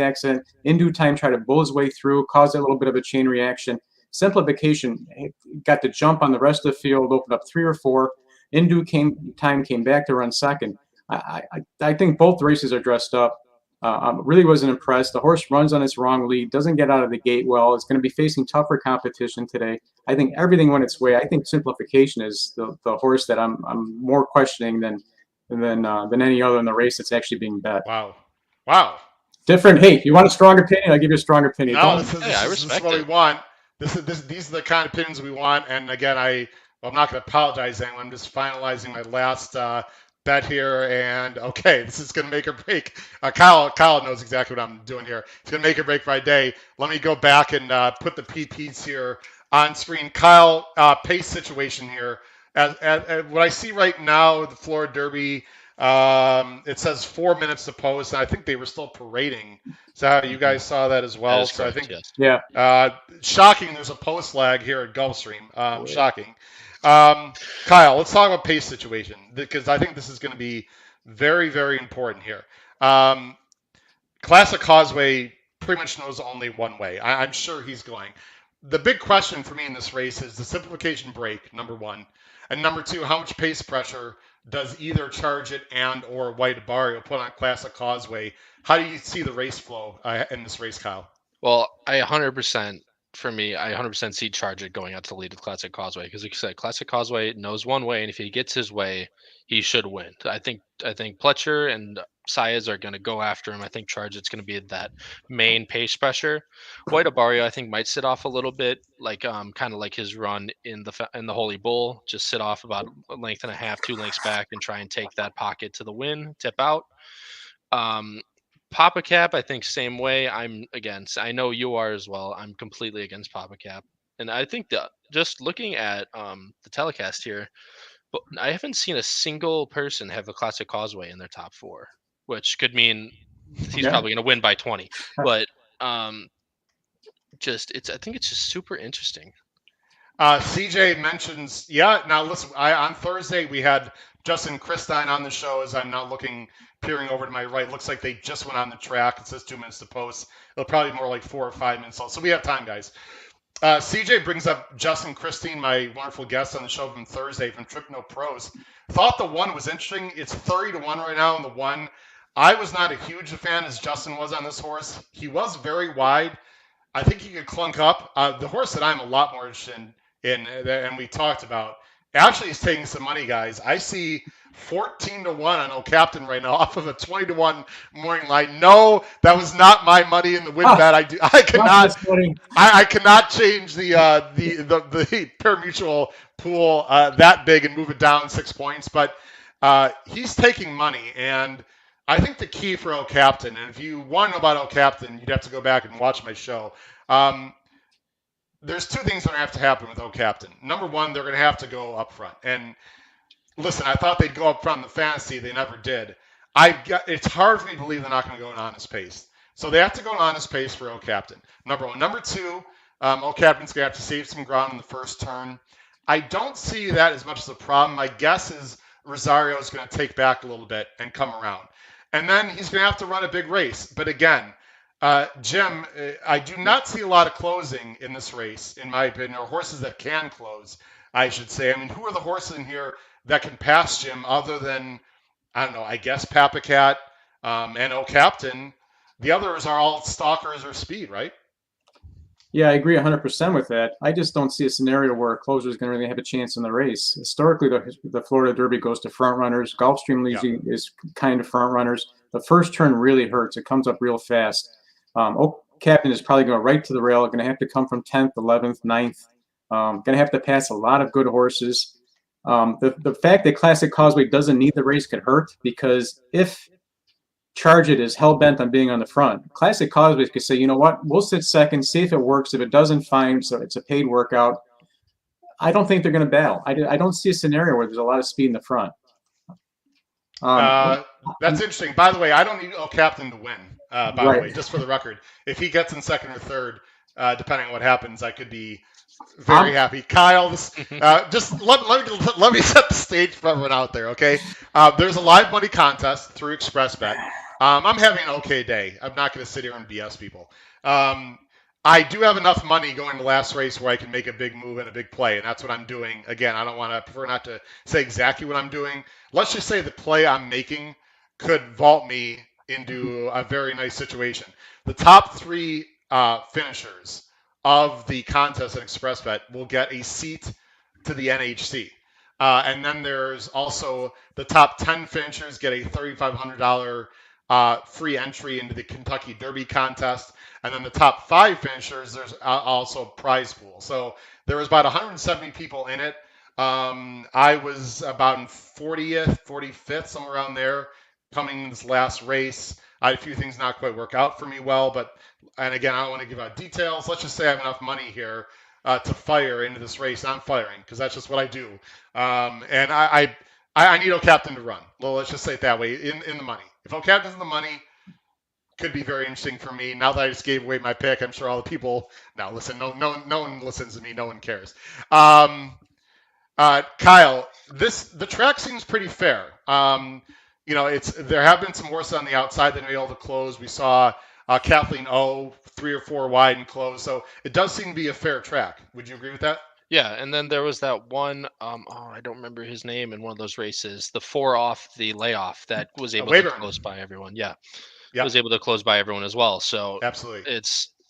accident. In Due Time tried to bull his way through, caused a little bit of a chain reaction. Simplification got the jump on the rest of the field, opened up 3 or 4. In Due Time came back to run 2nd. I think both races are dressed up. Really wasn't impressed. The horse runs on its wrong lead, doesn't get out of the gate well. It's going to be facing tougher competition today. I think everything went its way. I think Simplification is the horse that I'm more questioning than any other in the race that's actually being bet.
Wow.
Different. Hey, you want a strong opinion? I'll give you a strong opinion.
No, this is what we want. These are the kind of opinions we want. And again, I'm not going to apologize to anyone. I'm just finalizing my last bet here, and okay, this is going to make or break. Kyle knows exactly what I'm doing here. It's going to make or break my day. Let me go back and put the PPs here on screen. Kyle, pace situation here. As what I see right now, the Florida Derby, it says 4 minutes to post, and I think they were still parading. So how you guys saw that as well?
So correct,
I think,
yes.
Yeah.
Shocking. There's a post lag here at Gulfstream. Shocking. Kyle, let's talk about pace situation because I think this is going to be very, very important here. Classic Causeway pretty much knows only one way. I'm sure he's going. The big question for me in this race is the simplification break, number 1. And number 2, how much pace pressure does either Charge It and or White Barrio put on Classic Causeway? How do you see the race flow in this race, Kyle?
Well, I 100% see Charge It going out to the lead with Classic Causeway because, like you said, Classic Causeway knows one way, and if he gets his way, he should win. I think Pletcher and Saez are going to go after him. I think Charge It's going to be that main pace pressure. White Barrio, I think, might sit off a little bit, like kind of like his run in the Holy Bull, just sit off about a length and a half, 2 lengths back, and try and take that pocket to the win, tip out. Papa Cap, I think same way. I'm against. I know you are as well. I'm completely against Papa Cap, and I think that just looking at the telecast here, but I haven't seen a single person have a Classic Causeway in their top 4, which could mean he's probably going to win by 20. But I think it's just super interesting.
CJ mentions, now listen, on Thursday we had Justin Christine on the show. As I'm now peering over to my right, looks like they just went on the track. It says 2 minutes to post. It'll probably be more like 4 or 5 minutes. So we have time, guys. CJ brings up Justin Christine, my wonderful guest on the show from Thursday from Trip No Pros. Thought the 1 was interesting. It's 30-1 right now in the 1. I was not a huge fan as Justin was on this horse. He was very wide. I think he could clunk up. The horse that I'm a lot more interested in, and we talked about, actually is taking some money, guys. I see 14-1 on Old Captain right now off of a 20-1 morning line. No, that was not my money in the win bet. I cannot change the pari-mutuel pool that big and move it down 6 points, but he's taking money, and I think the key for Old Captain, and if you want to know about Old Captain, you'd have to go back and watch my show. There's two things that are going to have to happen with Old Captain. Number one, they're going to have to go up front. And listen, I thought they'd go up front in the fantasy. They never did. It's hard for me to believe they're not going to go an honest pace. So they have to go an honest pace for Old Captain. Number one. Number two, Old Captain's going to have to save some ground in the first turn. I don't see that as much as a problem. My guess is Rosario is going to take back a little bit and come around. And then he's going to have to run a big race. But again, Jim, I do not see a lot of closing in this race, in my opinion, or horses that can close, I should say. I mean, who are the horses in here that can pass Jim other than, I don't know, I guess Papacat and Old Captain? The others are all stalkers or speed, right?
Yeah, I agree 100% with that. I just don't see a scenario where a closer is going to really have a chance in the race. Historically, the Florida Derby goes to front runners. Gulfstream is kind of front runners. The first turn really hurts. It comes up real fast. Oak Captain is probably going right to the rail. Going to have to come from 10th, 11th, 9th. Going to have to pass a lot of good horses. The fact that Classic Causeway doesn't need the race could hurt, because if Charge It is hell-bent on being on the front, Classic Causeway could say, you know what, we'll sit second, see if it works. If it doesn't, fine. So it's a paid workout. I don't think they're going to battle. I don't see a scenario where there's a lot of speed in the front.
That's interesting. By the way, I don't need Old Captain to win, by the way, just for the record. If he gets in second or third, depending on what happens, I could be very happy. Kyle, just let me set the stage for everyone out there, okay? There's a live money contest through ExpressBet. I'm having an okay day. I'm not going to sit here and BS people. I do have enough money going to the last race where I can make a big move and a big play, and that's what I'm doing. Again, I prefer not to say exactly what I'm doing. Let's just say the play I'm making could vault me into a very nice situation. The top three finishers of the contest at ExpressBet will get a seat to the NHC. And then there's also the top 10 finishers get a $3,500 free entry into the Kentucky Derby contest. And then the top 5 finishers, there's also a prize pool. So there was about 170 people in it. I was about in 40th, 45th, somewhere around there, coming in this last race. I had a few things not quite work out for me well, and again, I don't want to give out details. Let's just say I have enough money here to fire into this race. I'm firing because that's just what I do. And I need Old Captain to run. Well, let's just say it that way, in the money. If Old Captain's in the money, could be very interesting for me. Now that I just gave away my pick, I'm sure all the people now listen. No one listens to me. No one cares. Kyle, the track seems pretty fair. There have been some horses on the outside that are able to close. We saw Kathleen O 3 or 4 wide and close. So it does seem to be a fair track. Would you agree with that?
Yeah, and then there was that one, I don't remember his name in one of those races, the 4 off the layoff that was able to close by everyone. Yeah, was able to close by everyone as well. So
absolutely,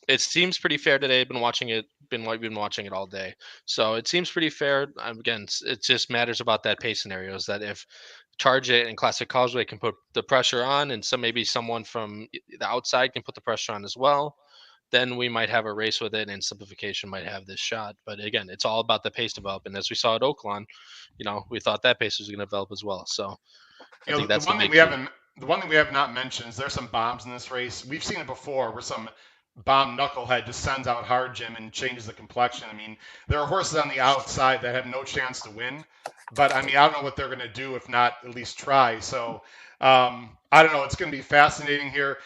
it seems pretty fair today. I've been watching it, been watching it all day. So it seems pretty fair. Again, it just matters about that pace scenarios, that if Charge It and Classic Causeway can put the pressure on, and maybe someone from the outside can put the pressure on as well, then we might have a race with it, and Simplification might have this shot. But again, it's all about the pace development. As we saw at Oaklawn, we thought that pace was going to develop as well. So I think that's the
one thing we have not mentioned is there's some bombs in this race. We've seen it before where some bomb knucklehead just sends out hard, Jim, and changes the complexion. I mean, there are horses on the outside that have no chance to win. But, I mean, I don't know what they're going to do if not at least try. So, I don't know. It's going to be fascinating here.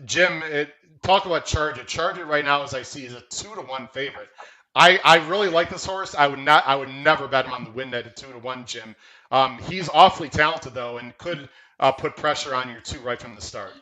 Jim, talk about Charge It. Charge It right now, as I see, is a 2-1 favorite. I really like this horse. I would never bet him on the win at a 2-1, Jim. He's awfully talented, though, and could put pressure on your 2 right from the start.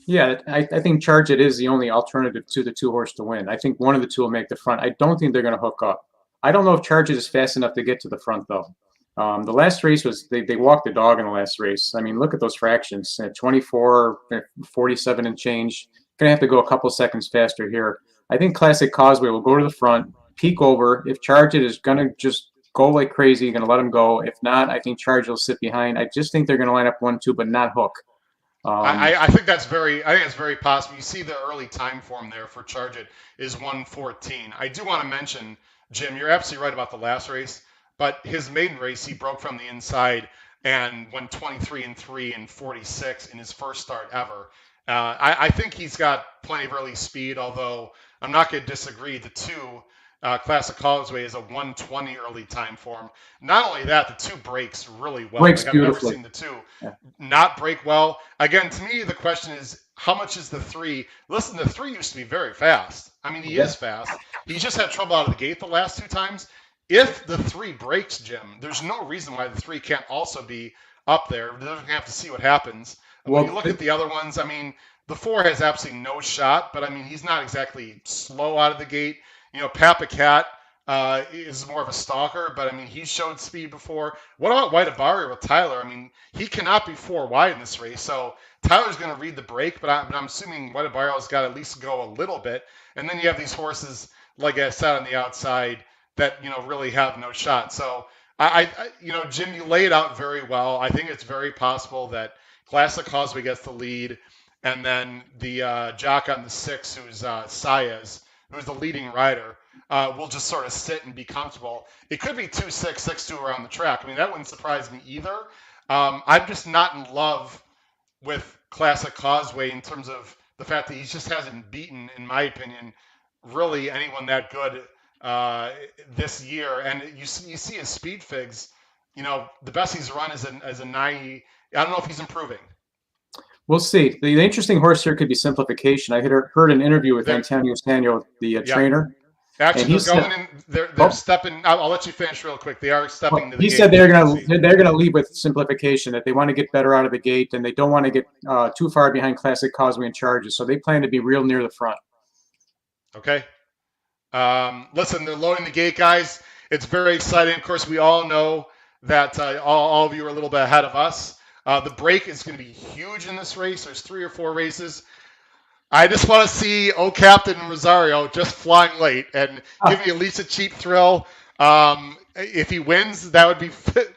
Yeah, I think Charge It is the only alternative to the 2 horse to win. I think one of the 2 will make the front. I don't think they're going to hook up. I don't know if Charge It is fast enough to get to the front, though. The last race was they walked the dog in the last race. I mean, look at those fractions. 24, 47 and change. Going to have to go a couple seconds faster here. I think Classic Causeway will go to the front, peek over. If Charge It is going to just go like crazy, going to let him go. If not, I think Charge will sit behind. I just think they're going to line up 1-2, but not hook.
I think that's very possible. You see the early time form there for Charge It is 1:14. I do want to mention, Jim, you're absolutely right about the last race, but his maiden race he broke from the inside and went 23-3 and 46 in his first start ever. I think he's got plenty of early speed, although I'm not going to disagree. The 2 Classic Causeway is a 1:20 early time form. Not only that, the 2 breaks really well.
Breaks
I've never
beautifully.
seen the 2 not break well. Again, to me, the question is, how much is the 3? Listen, the 3 used to be very fast. I mean, he is fast. He just had trouble out of the gate the last 2 times. If the 3 breaks, Jim, there's no reason why the 3 can't also be up there. We're going to have to see what happens. When you look at the other ones, I mean, the 4 has absolutely no shot, but I mean, he's not exactly slow out of the gate. You know, Papa Cat is more of a stalker, but I mean, he showed speed before. What about White Abario with Tyler? I mean, he cannot be 4 wide in this race, so Tyler's going to read the break, but I'm assuming White Abario's got to at least go a little bit. And then you have these horses, like I said, on the outside that, you know, really have no shot. So you know, Jim, you lay it out very well. I think it's very possible that Classic Causeway gets the lead, and then the jock on the 6, who's Saez, who's the leading rider, will just sort of sit and be comfortable. It could be 2-6, 6-2 around the track. I mean, that wouldn't surprise me either. I'm just not in love with Classic Causeway in terms of the fact that he just hasn't beaten, in my opinion, really anyone that good this year. And you see his speed figs. You know, the best he's run is a 90. I don't know if he's improving.
We'll see. The interesting horse here could be Simplification. I heard an interview with Antonio Stanio, the trainer.
Actually, they're going in. They're stepping. I'll let you finish real quick. They are stepping to the
gate. He said they're gonna lead with Simplification. That they want to get better out of the gate, and they don't want to get too far behind Classic Causeway and Charges. So they plan to be real near the front.
Okay. Listen, they're loading the gate, guys. It's very exciting. Of course, we all know that all of you are a little bit ahead of us. The break is going to be huge in this race. There's 3 or 4 races. I just want to see Captain and Rosario just flying late and give me at least a cheap thrill. If he wins, that would be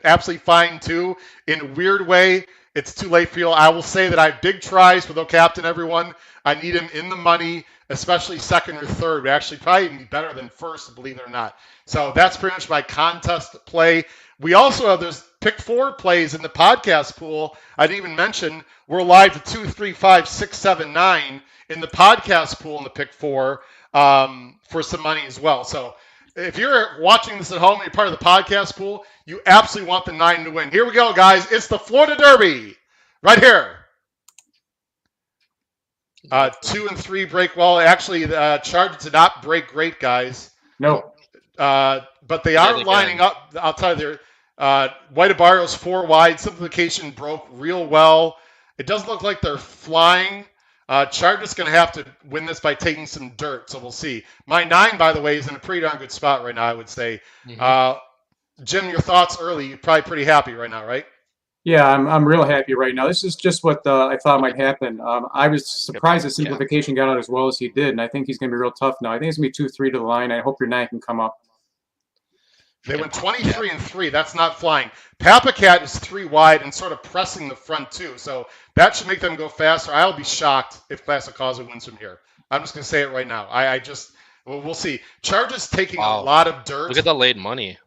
absolutely fine too. In a weird way, it's too late for you. I will say that I have big tries with Captain, everyone. I need him in the money, especially second or third. Would actually probably even be better than first, believe it or not. So that's pretty much my contest play. We also have there's pick 4 plays in the podcast pool. I didn't even mention we're live to 2, 3, 5, 6, 7, 9 in the podcast pool in the pick 4 for some money as well. So if you're watching this at home and you're part of the podcast pool, you absolutely want the 9 to win. Here we go, guys. It's the Florida Derby right here. 2 and 3 break well. Actually, the Chargers did not break great, guys.
No.
But they are lining up outside there. White Abario's 4 wide. Simplification broke real well. It doesn't look like they're flying. Chargers going to have to win this by taking some dirt, so we'll see. My 9, by the way, is in a pretty darn good spot right now, I would say. Mm-hmm. Jim, your thoughts early. You're probably pretty happy right now, right?
Yeah, I'm real happy right now. This is just what I thought might happen. I was surprised that Simplification got out as well as he did, and I think he's going to be real tough now. I think it's going to be 2-3 to the line. I hope your 9 can come up.
They went 23 and 3. That's not flying. Papa Cat is 3 wide and sort of pressing the front too. So that should make them go faster. I'll be shocked if Classic Causeway wins from here. I'm just going to say it right now. We'll see. Chargers taking a lot of dirt.
Look at the late money.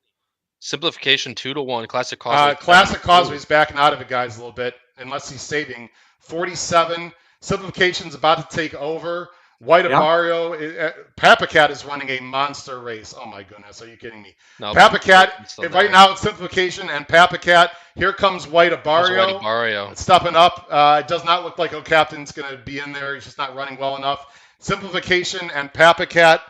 Simplification 2-1. Classic Causeway.
Classic Causeway's backing out of it, guys, a little bit, unless he's saving. 47. Simplification's about to take over. White Abario, Papa Cat is running a monster race. Oh my goodness, are you kidding me? No, Papa Cat, right now it's Simplification and Papa Cat. Here comes White Abario. It's stepping up. It does not look like Captain's going to be in there. He's just not running well enough. Simplification and Papa Cat.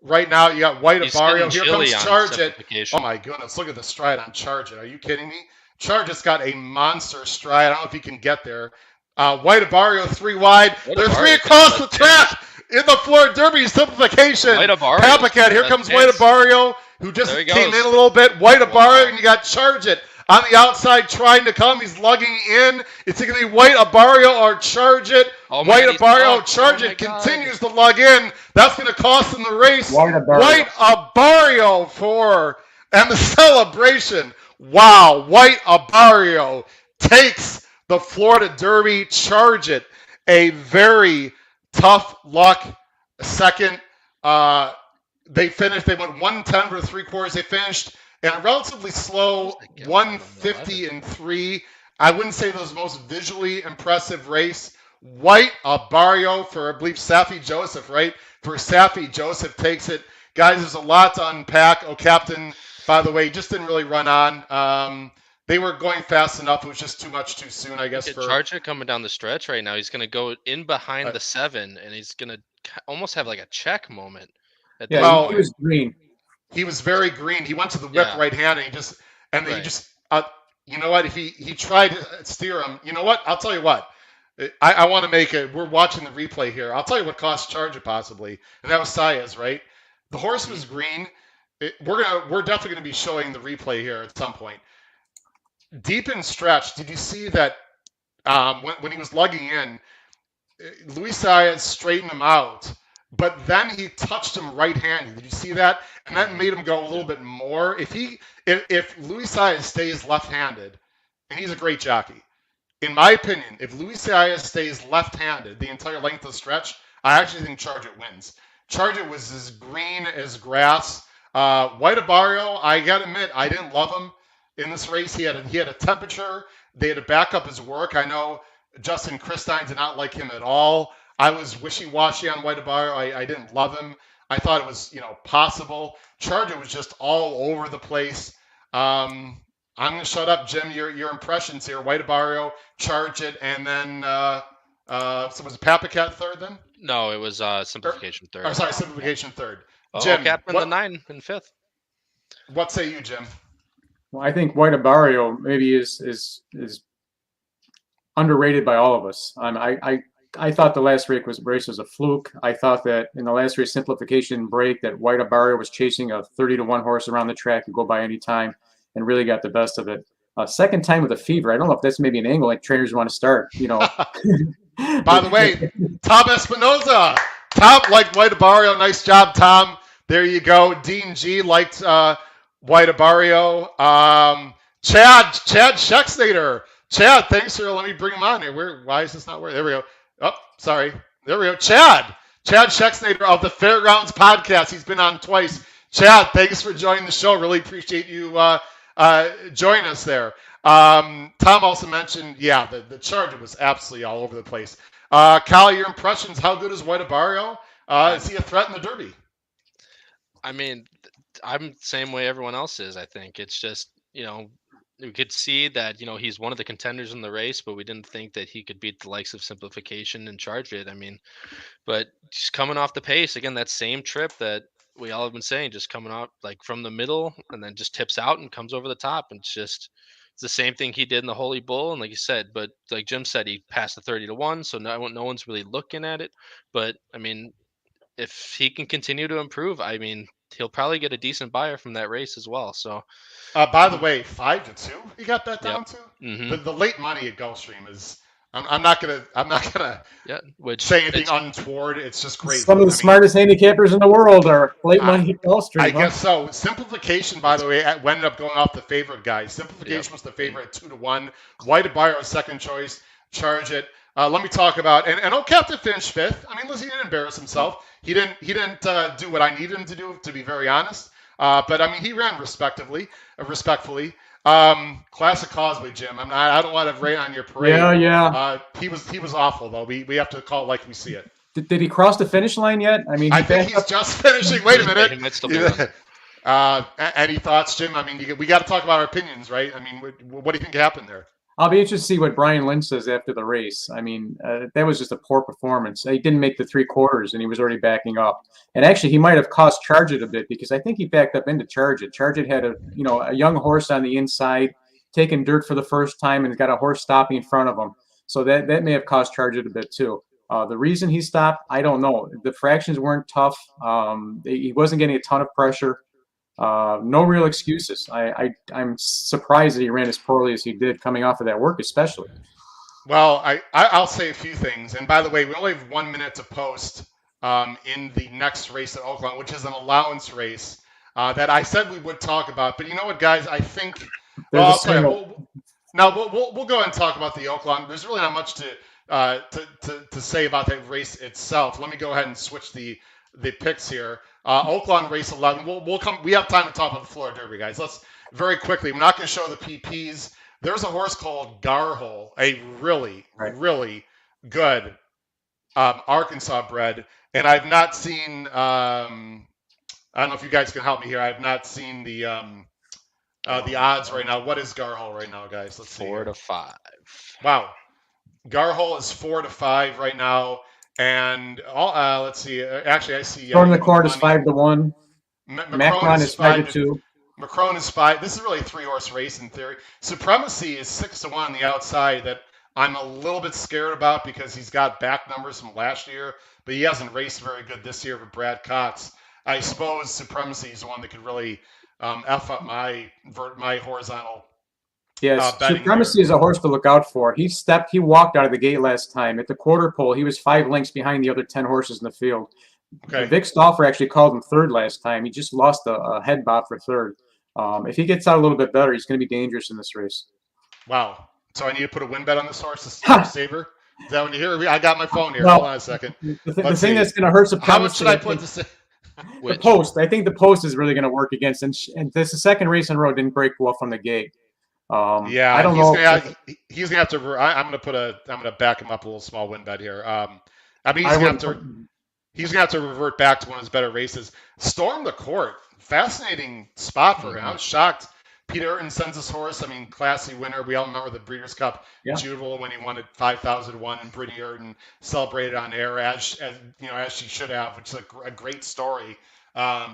Right now you got White Abario. Here comes Charge It. Oh my goodness, look at the stride on Charge It. Are you kidding me? Charge It's got a monster stride. I don't know if he can get there. White Abario 3 wide. They're 3 across the track in the Florida Derby. Simplification. Papa Cat. Here comes White Abario, who just came in a little bit. White Abario, and you got Charge It on the outside trying to come. He's lugging in. It's going to be White Abario or Charge It. White Abario, Charge It continues to lug in. That's going to cost him the race. White Abario for And the celebration, wow, White Abarrio takes the Florida Derby, charge it. A very tough luck second. They went 110 for 3/4. They finished in a relatively slow 150 and 3. I wouldn't say that was the most visually impressive race. White Abarrio for, I believe, Safi Joseph, right? For Safi Joseph takes it. Guys, there's a lot to unpack. Oh, Captain, by the way, just didn't really run on. They were going fast enough. It was just too much too soon, I guess. For
Charger coming down the stretch right now. He's going to go in behind the 7, and he's going to almost have like a check moment.
Yeah, he was green.
He was very green. He went to the whip right hand, and he just, you know what? If he tried to steer him, you know what? I'll tell you what. I want to make it. We're watching the replay here. I'll tell you what cost Charger possibly, and that was Saez, right? The horse was green. We're definitely going to be showing the replay here at some point. Deep in stretch, did you see that when he was lugging in, Luis Saez straightened him out, but then he touched him right-handed. Did you see that? And that made him go a little bit more. If Luis Saez stays left-handed, and he's a great jockey, in my opinion, if Luis Saez stays left-handed the entire length of the stretch, I actually think Charger wins. Charger was as green as grass. White Abarrio, I gotta admit, I didn't love him in this race. He had a temperature. They had to back up his work. I know Justin Christine did not like him at all. I was wishy-washy on White Abarrio. I didn't love him. I thought it was possible. Charger was just all over the place. I'm gonna shut up, Jim. Your impressions here. White Abarrio, charge it, and then so was Papacat third then?
No, it was Simplification third.
I'm sorry, Simplification third.
Jim, Captain the 9 and 5th.
What say you, Jim?
Well, I think White Abarrio maybe is underrated by all of us. I thought the last race was a fluke. I thought that in the last race Simplification break that White Abarrio was chasing a 30-1 horse around the track and go by any time and really got the best of it. Second time with a fever. I don't know if that's maybe an angle like trainers want to start.
By the way, Tom Espinoza. Tom liked White Abarrio. Nice job, Tom. There you go. Dean G liked White Abarrio. Chad Schexnader. Chad, thanks for let me bring him on here. Why is this not working? There we go. Oh, sorry. There we go. Chad Schexnader of the Fairgrounds podcast. He's been on twice. Chad, thanks for joining the show. Really appreciate you joining us there. Tom also mentioned, the Charger was absolutely all over the place. Kyle, your impressions, how good is White Abarrio? Is he a threat in the Derby?
I mean, I'm the same way everyone else is, I think. It's just, we could see that, he's one of the contenders in the race, but we didn't think that he could beat the likes of Simplification and charge it. I mean, but just coming off the pace, again, that same trip that we all have been saying, just coming out like from the middle and then just tips out and comes over the top. And it's the same thing he did in the Holy Bull. And like you said, but like Jim said, he passed the 30-1. So no one's really looking at it. But I mean, if he can continue to improve, I mean, he'll probably get a decent buyer from that race as well. So,
by the way, 5-2, he got that down to.
Mm-hmm.
The late money at Gulfstream is. I'm not gonna say anything untoward. It's just crazy.
Some of the smartest handicappers in the world are late money at Gulfstream.
I guess so. Simplification, by the way, ended up going off the favorite guys. Simplification was the favorite at 2-1. White Abarrio second choice. Charge it. Let me talk about and Captain finished 5th. I mean, listen, he didn't embarrass himself. He didn't do what I needed him to do, to be very honest. But I mean, he ran respectfully. Classic Causeway, Jim. I don't want to rain on your parade.
Yeah.
He was awful though. We have to call it like we see it.
Did he cross the finish line yet? I mean,
I think he's just finishing. Wait a minute.
He might still be
any thoughts, Jim? I mean, we got to talk about our opinions, right? I mean, what do you think happened there?
I'll be interested to see what Brian Lynch says after the race. I mean, that was just a poor performance. He didn't make the 3/4, and he was already backing up. And actually, he might have cost Charge It a bit because I think he backed up into Charge It. Charge It had a young horse on the inside, taking dirt for the first time, and got a horse stopping in front of him. So that may have cost Charge It a bit too. The reason he stopped, I don't know. The fractions weren't tough. He wasn't getting a ton of pressure. No real excuses. I'm surprised that he ran as poorly as he did coming off of that work, especially.
Well, I'll say a few things. And by the way, we only have 1 minute to post in the next race at Oaklawn, which is an allowance race. that I said we would talk about. But you know what, guys? I think.
There's
Well,
a
I'll tell you.
single.
We'll go ahead and talk about the Oaklawn. There's really not much to say about that race itself. Let me go ahead and switch the picks here. Oaklawn race 11. We'll come. We have time to talk about the Florida Derby, guys. Let's very quickly. I'm not going to show the PPs. There's a horse called Garhole, a really good Arkansas bred, and I've not seen. I don't know if you guys can help me here. I've not seen the odds right now. What is Garhole right now, guys? Let's see.
4 to 5.
Wow, Garhole is 4 to 5 right now, and let's see. Actually, I see.
Storm the Court is 5 to 1. Macron is 5 to 2.
Macron is 5. This is really a 3-horse race in theory. Supremacy is 6 to 1 on the outside. That I'm a little bit scared about because he's got back numbers from last year, but he hasn't raced very good this year with Brad Cox. I suppose Supremacy is the one that could really F up my horizontal.
Yes, Supremacy is a horse to look out for. He walked out of the gate last time. At the quarter pole, he was 5 lengths behind the other 10 horses in the field. Okay. Vic Stauffer actually called him third last time. He just lost a head bob for third. If he gets out a little bit better, he's going to be dangerous in this race.
Wow. So I need to put a win bet on this horse to saver? Is that when you hear me? I got my phone here. Hold on a second.
The thing that's going to hurt Supremacy.
How much should I put this in?
The post. I think the post is really going to work against. And this is the second race in a row didn't break well from the gate.
Yeah,
I don't know.
He's going to have to. I'm going to back him up a little small win bet here. I mean, he's going to have to revert back to one of his better races. Storm the Court. Fascinating spot for him. I was shocked. Peter Urton sends his horse. I mean, classy winner. We all remember the Breeders' Cup Jewel when he won at 5,000 to 1, and Brittany Urton celebrated on air as she should have, which is a great story.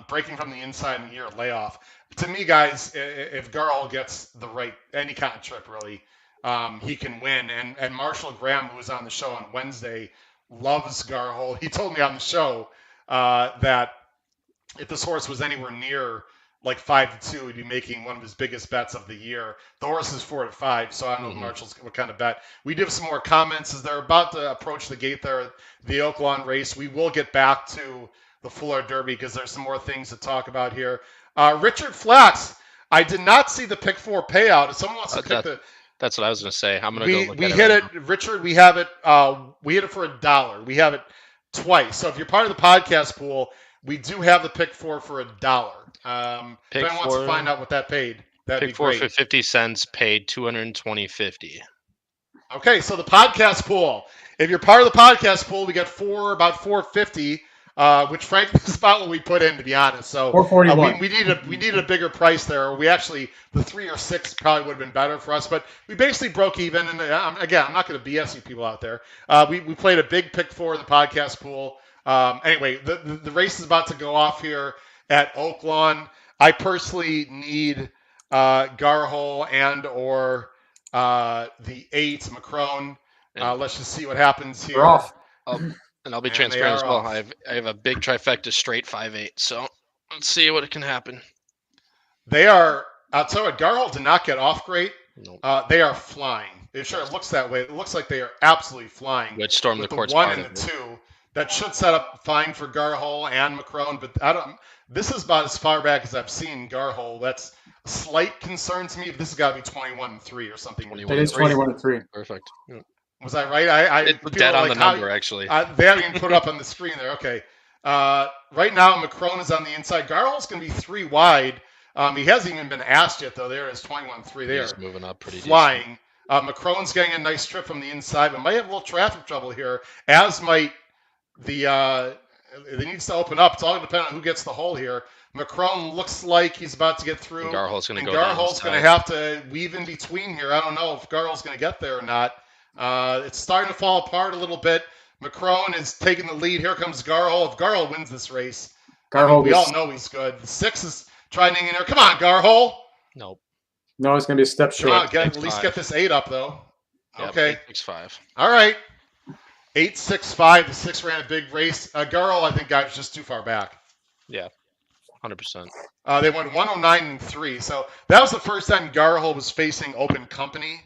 Breaking from the inside in a year layoff. To me, guys, if Garl gets any kind of trip, really, he can win. And Marshall Graham, who was on the show on Wednesday, loves Garhole. He told me on the show that if this horse was anywhere near like 5 to 2, he'd be making one of his biggest bets of the year. The horse is 4 to 5, so I don't know if Marshall's what kind of bet. We do have some more comments as they're about to approach the gate there, the Oaklawn race. We will get back to the Florida Derby because there's some more things to talk about here. Richard Flax, I did not see the pick 4 payout. If someone wants to pick
that's what I was going to say. I'm going to go look
we
at
hit
it.
Richard, we have it. We hit it for $1. We have it twice. So if you're part of the podcast pool, we do have the pick 4 for $1. If anyone wants to find out what that paid, that'd be great.
Pick 4 for 50 cents paid $220.50.
Okay, so the podcast pool. If you're part of the podcast pool, we got about $4.50, which frankly is about what we put in, to be honest. So
$4.41.
We needed a bigger price there. We actually, the 3 or 6 probably would have been better for us, but we basically broke even. And again, I'm not going to BS you people out there. We played a big pick 4 in the podcast pool. Anyway, the race is about to go off here at Oaklawn. I personally need Garhole and or the 8 Macron. Let's just see what happens here.
We're off.
And I'll be transparent as well. I have a big trifecta straight 5-8. So let's see what can happen.
They are. I'll tell you what. Garhole did not get off great.
Nope.
They are flying. It looks that way. It looks like they are absolutely flying.
Which Storm the Court's
1 and the 2. That should set up fine for Garhole and Macron, but this is about as far back as I've seen Garhole. That's a slight concern to me. But this has got to be 21-3 or something.
It is 21-3.
Perfect. Yeah.
Was I right?
It's dead on the number, actually.
They haven't even put it up on the screen there. Okay. Right now, Macron is on the inside. Garhole's going to be 3 wide. He hasn't even been asked yet, though. There is 21-3 there.
He's moving up pretty
flying. Macron's getting a nice trip from the inside, but might have a little traffic trouble here, as might it needs to open up. It's all going to depend on who gets the hole here. Macron looks like he's about to get through.
Garhole's going to go.
Garhole's going to have to weave in between here. I don't know if Garhole's going to get there or not. It's starting to fall apart a little bit. Macron is taking the lead. Here comes Garhole. If Garhole wins this race, we all know he's good. The 6 is trying to hang in there. Come on, Garhole.
Nope.
No, it's going to be a step short.
Come on, at least get this 8 up, though.
Yep,
okay.
8-6-5.
All right. 8-6-5. The 6 ran a big race. Garhole, I think, got just too far back.
Yeah, 100%.
They went 109-3. So that was the first time Garhole was facing open company,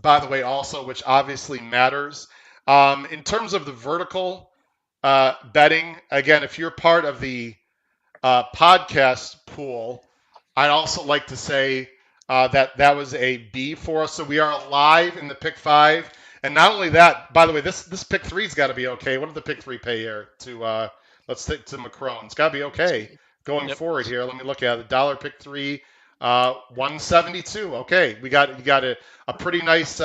by the way, also, which obviously matters. In terms of the vertical betting, again, if you're part of the podcast pool, I'd also like to say that was a B for us. So we are live in the pick 5. And not only that, by the way, this pick 3's got to be okay. What did the pick 3 pay here to let's stick to Macron? It's got to be okay going forward here. Let me look at it. Dollar pick 3, 172. Okay, you got a pretty nice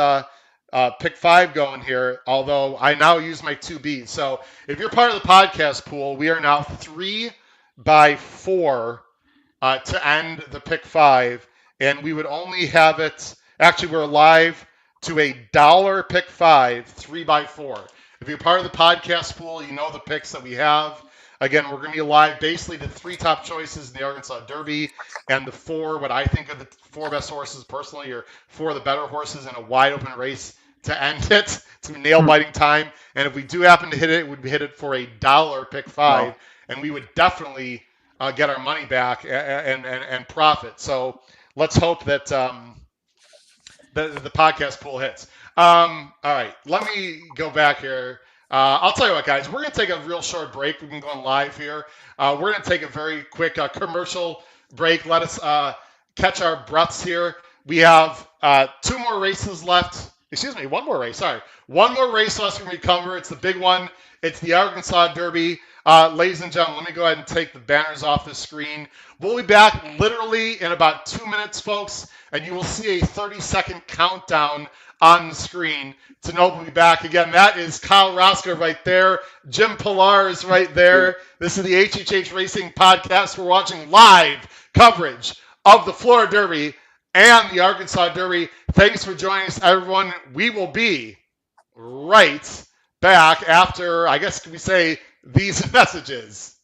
pick 5 going here. Although I now use my 2Bs. So if you're part of the podcast pool, we are now 3 by 4 to end the pick 5, and we would only have it. Actually, we're live to a dollar pick 5, 3 by 4. If you're part of the podcast pool, you know the picks that we have. Again, we're going to be live basically to 3 top choices in the Arkansas Derby and the 4, what I think are the 4 best horses personally, or 4 of the better horses in a wide open race to end it. It's going to be nail biting time. And if we do happen to hit it, we'd hit it for a dollar pick 5, and we would definitely get our money back and profit. So let's hope that the podcast pool hits. All right, let me go back here. I'll tell you what, guys, we're going to take a real short break. We've been going live here. We're going to take a very quick commercial break. Let us catch our breaths here. We have 2 more races left. Excuse me, 1 more race. Sorry. 1 more race left when we cover. It's the big one. It's the Arkansas Derby. Ladies and gentlemen, let me go ahead and take the banners off the screen. We'll be back literally in about 2 minutes, folks, and you will see a 30-second countdown on the screen to know we'll be back. Again, that is Kyle Roscoe right there. Jim Pilar is right there. This is the HHH Racing Podcast. We're watching live coverage of the Florida Derby and the Arkansas Derby. Thanks for joining us, everyone. We will be right back after, I guess, can we say, these messages.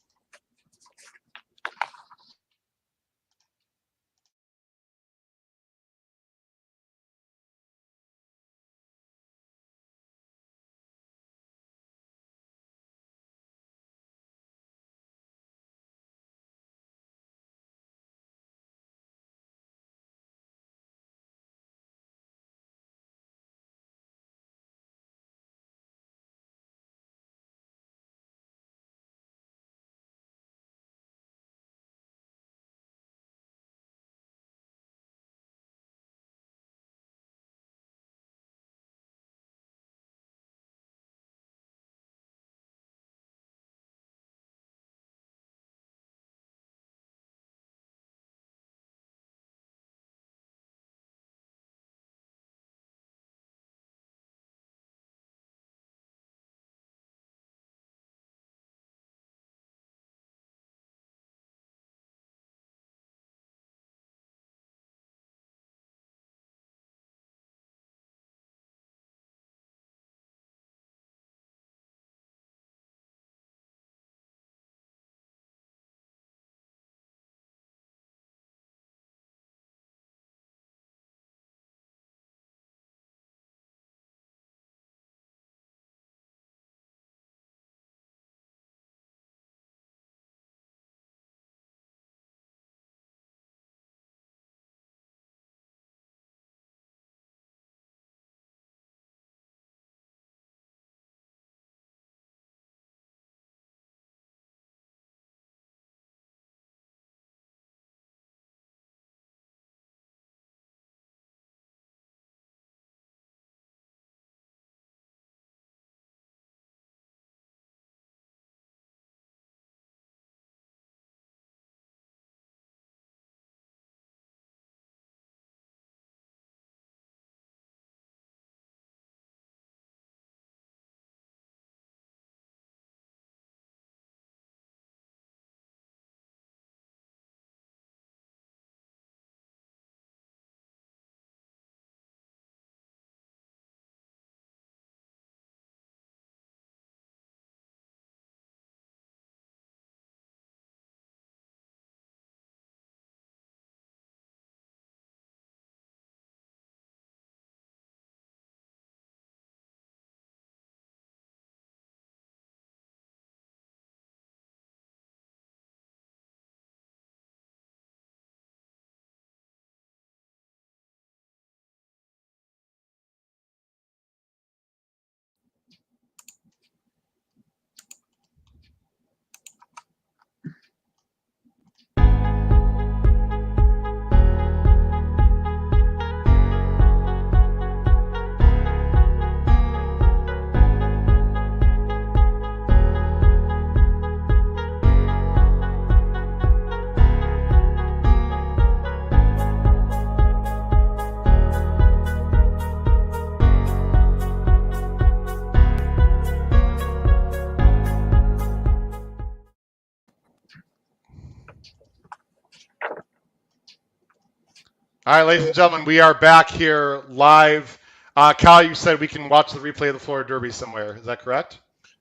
All right, ladies and gentlemen, we are back here live. Kyle, you said we can watch the replay of the Florida Derby somewhere. Is that correct?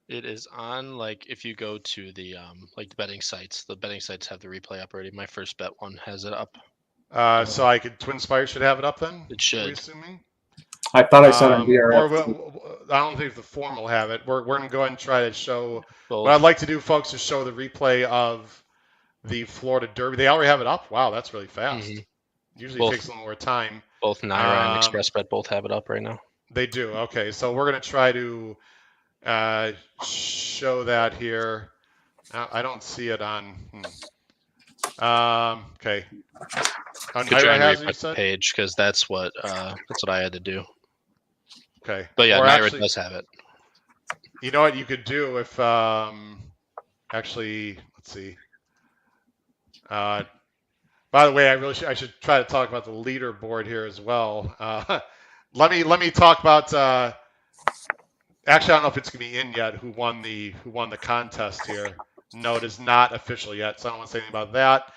It is on, like, if you go to the like the betting sites have the replay up already. My first bet one has it up.
So Twin Spires should have it up then?
It should.
Are we assuming?
I thought I saw it on DRF.
I don't think the form will have it. We're going to go ahead and try to show.
Both.
What I'd like to do, folks, is show the replay of the Florida Derby. They already have it up? Wow, that's really fast. Usually it takes a little more time.
Both Naira and ExpressBet both have it up right now.
They do. Okay, so we're going to try to show that here. I don't see it on. Okay. On
Could
Naira
has
the
page because that's what I had to do.
Okay.
But yeah, Naira does have it.
You know what you could do if actually, let's see. By the way, I should try to talk about the leaderboard here as well. Let me talk about. Actually, I don't know if it's gonna be in yet. Who won the contest here? No, it is not official yet, so I don't want to say anything about that.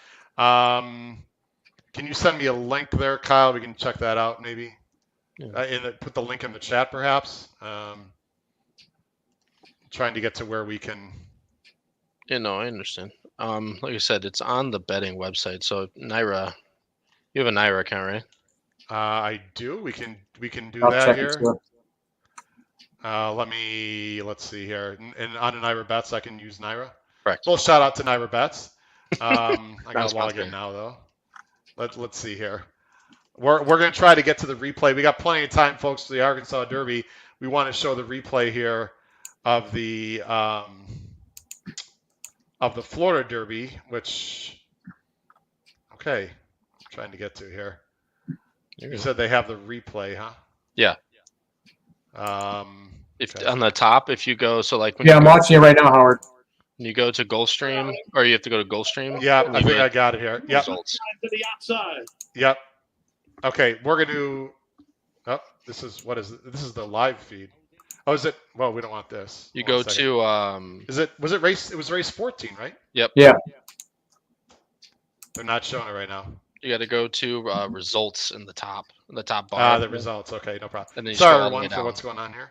Can you send me a link there, Kyle? We can check that out, maybe. Yeah. Put the link in the chat, perhaps. Trying to get to where we can.
Yeah, no, I understand. Like I said, it's on the betting website. So Naira, you have a Naira account, right?
I do. We can do that here. Let's see here. And on Naira Bets, I can use Naira.
Correct.
Well, shout out to Naira Bets. I got to log in now, though. Let's see here. We're going to try to get to the replay. We got plenty of time, folks, for the Arkansas Derby. We want to show the replay here of the Florida Derby, which, okay, I'm trying to get to here. You said they have the replay, huh?
Yeah. If on the top, if you go, so like when
I'm watching it right now, Howard.
You go to Gulfstream, or you have to go to Gulfstream.
Yeah, I think I got it here. Yep.
Results.
To the outside.
Yep. Okay, we're going to. Oh, this is the live feed. Oh, is it? Well, we don't want this.
You go to.
Was it race? It was race 14, right?
Yep.
Yeah.
They're not showing it right now.
You got to go to results in the top bar.
The results. Okay, no problem.
And then
sorry, everyone, for what's going on here.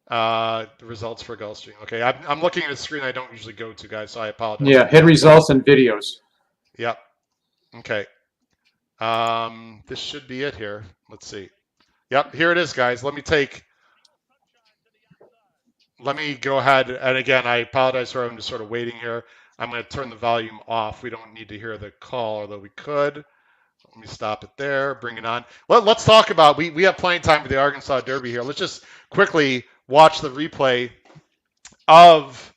The results for Gulfstream. Okay, I'm looking at a screen I don't usually go to, guys, so I apologize.
Yeah, hit results and videos.
Yep. Okay. This should be it here. Let's see. Yep, here it is, guys. Let me go ahead, and again, I apologize for I'm just sort of waiting here. I'm going to turn the volume off. We don't need to hear the call, although we could. Let me stop it there, bring it on. Let's talk about, we have plenty of time for the Arkansas Derby here. Let's just quickly watch the replay of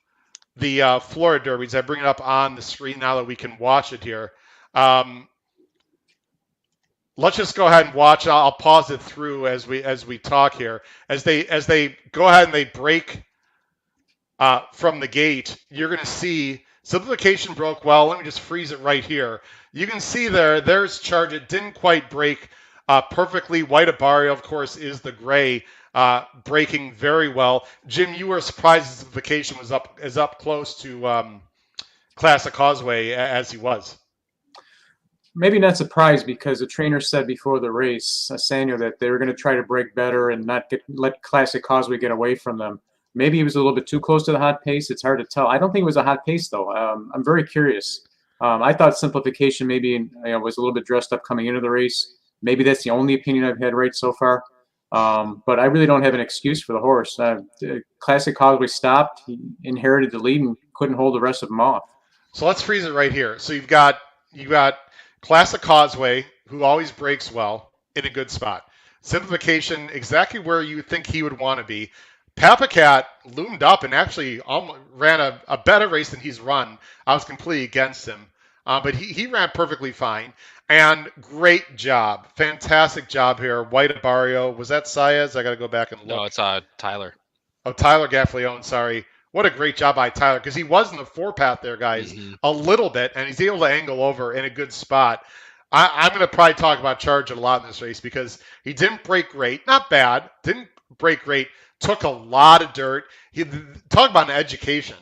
the Florida Derbies. I bring it up on the screen now that we can watch it here. Let's just go ahead and watch. I'll pause it through as we talk here. As they go ahead and they break from the gate, you're going to see simplification broke well. Let me just freeze it right here. You can see there's charge. It didn't quite break perfectly. White Abario, of course, is the gray, breaking very well. Jim, you were surprised simplification was up close to Classic Causeway as he was.
Maybe not surprised because the trainer said before the race, Sanyo, that they were going to try to break better and not let Classic Causeway get away from them. Maybe he was a little bit too close to the hot pace. It's hard to tell. I don't think it was a hot pace, though. I'm very curious. I thought simplification maybe was a little bit dressed up coming into the race. Maybe that's the only opinion I've had right so far. But I really don't have an excuse for the horse. Classic Causeway stopped. He inherited the lead and couldn't hold the rest of them off.
So let's freeze it right here. So you've got Classic Causeway, who always breaks well, in a good spot. Simplification, exactly where you think he would want to be. Papacat loomed up and actually ran a better race than he's run. I was completely against him. But he ran perfectly fine. And great job. Fantastic job here. White Abario. Was that Saez? I got to go back and look.
No, it's Tyler.
Oh, Tyler Gaffleone, sorry. What a great job by Tyler, because he was in the four-path there, guys, a little bit, and he's able to angle over in a good spot. I'm going to probably talk about Charge a lot in this race because he didn't break great. Not bad. Didn't break great. Took a lot of dirt. Talk about an education.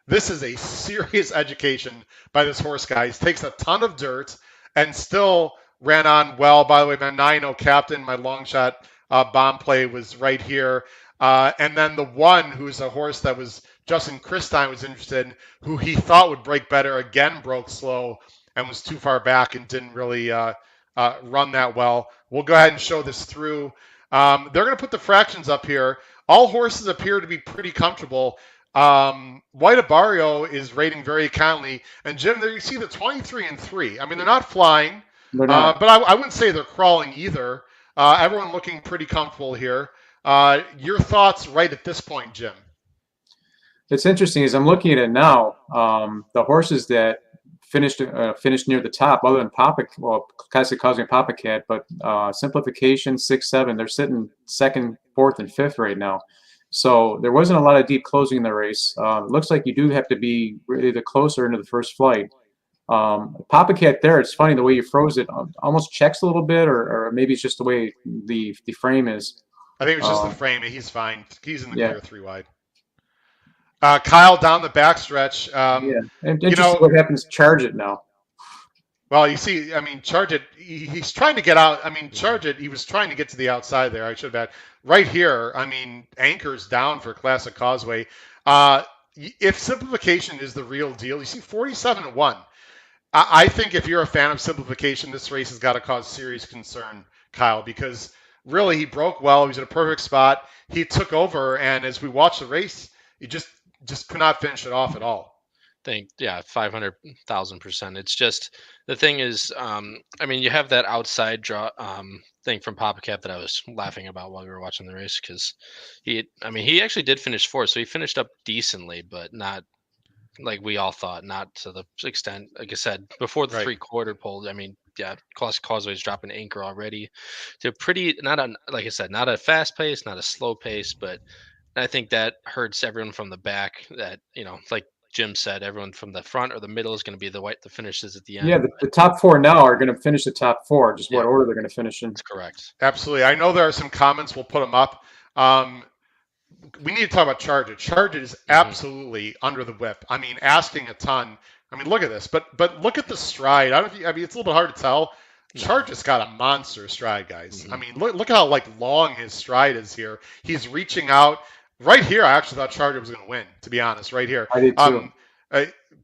This is a serious education by this horse, guys. Takes a ton of dirt and still ran on well. By the way, my 9-0 captain, my long shot bomb play was right here. And then the one who's a horse that was Justin Christine was interested in, who he thought would break better, again broke slow and was too far back and didn't really run that well. We'll go ahead and show this through. They're going to put the fractions up here. All horses appear to be pretty comfortable. White Abario is rating very kindly. And Jim, there you see the 23 and 3. I mean, they're not flying,
They're not.
but I wouldn't say they're crawling either. Everyone looking pretty comfortable here. Your thoughts right at this point, Jim?
It's interesting as I'm looking at it now. The horses that finished near the top, other than Classic Cosme and Papa Cat, but Simplification 6, 7, they're sitting second, fourth, and fifth right now. So there wasn't a lot of deep closing in the race. It looks like you do have to be really the closer into the first flight. Papa Cat there, it's funny the way you froze it, almost checks a little bit, or maybe it's just the way the frame is.
I think it was just the frame. He's fine. He's in the clear 3 wide. Kyle down the backstretch.
And just what happens, charge it now.
Well, you see, I mean, Charge It, he's trying to get out. I mean, Charge It, he was trying to get to the outside there. I should have had. Right here, I mean, anchors down for Classic Causeway. If Simplification is the real deal, you see 47-1. I think if you're a fan of Simplification, this race has got to cause serious concern, Kyle, because really he broke well. He was in a perfect spot. He took over, and as we watch the race, he just could not finish it off at all.
500,000%. It's just the thing is, I mean, you have that outside draw thing from Papa Cat that I was laughing about while we were watching the race because he actually did finish fourth, so he finished up decently, but not like we all thought, not to the extent, like I said, before the 3/4 pole. I mean, Classic Causeway's dropping anchor already to pretty, like I said, not a fast pace, not a slow pace, but I think that hurts everyone from the back. That like Jim said, everyone from the front or the middle is going to be the finishes at the end.
Yeah, the top 4 now are going to finish the top 4, just what order they're going to finish in.
That's correct.
Absolutely. I know there are some comments. We'll put them up. We need to talk about Charge It. Charge It is absolutely under the whip. I mean, asking a ton. I mean, look at this. But look at the stride. I mean, it's a little bit hard to tell. Charge It's got a monster stride, guys. I mean, look at how long his stride is here. He's reaching out. Right here, I actually thought Charger was going to win, to be honest, right here.
I did too.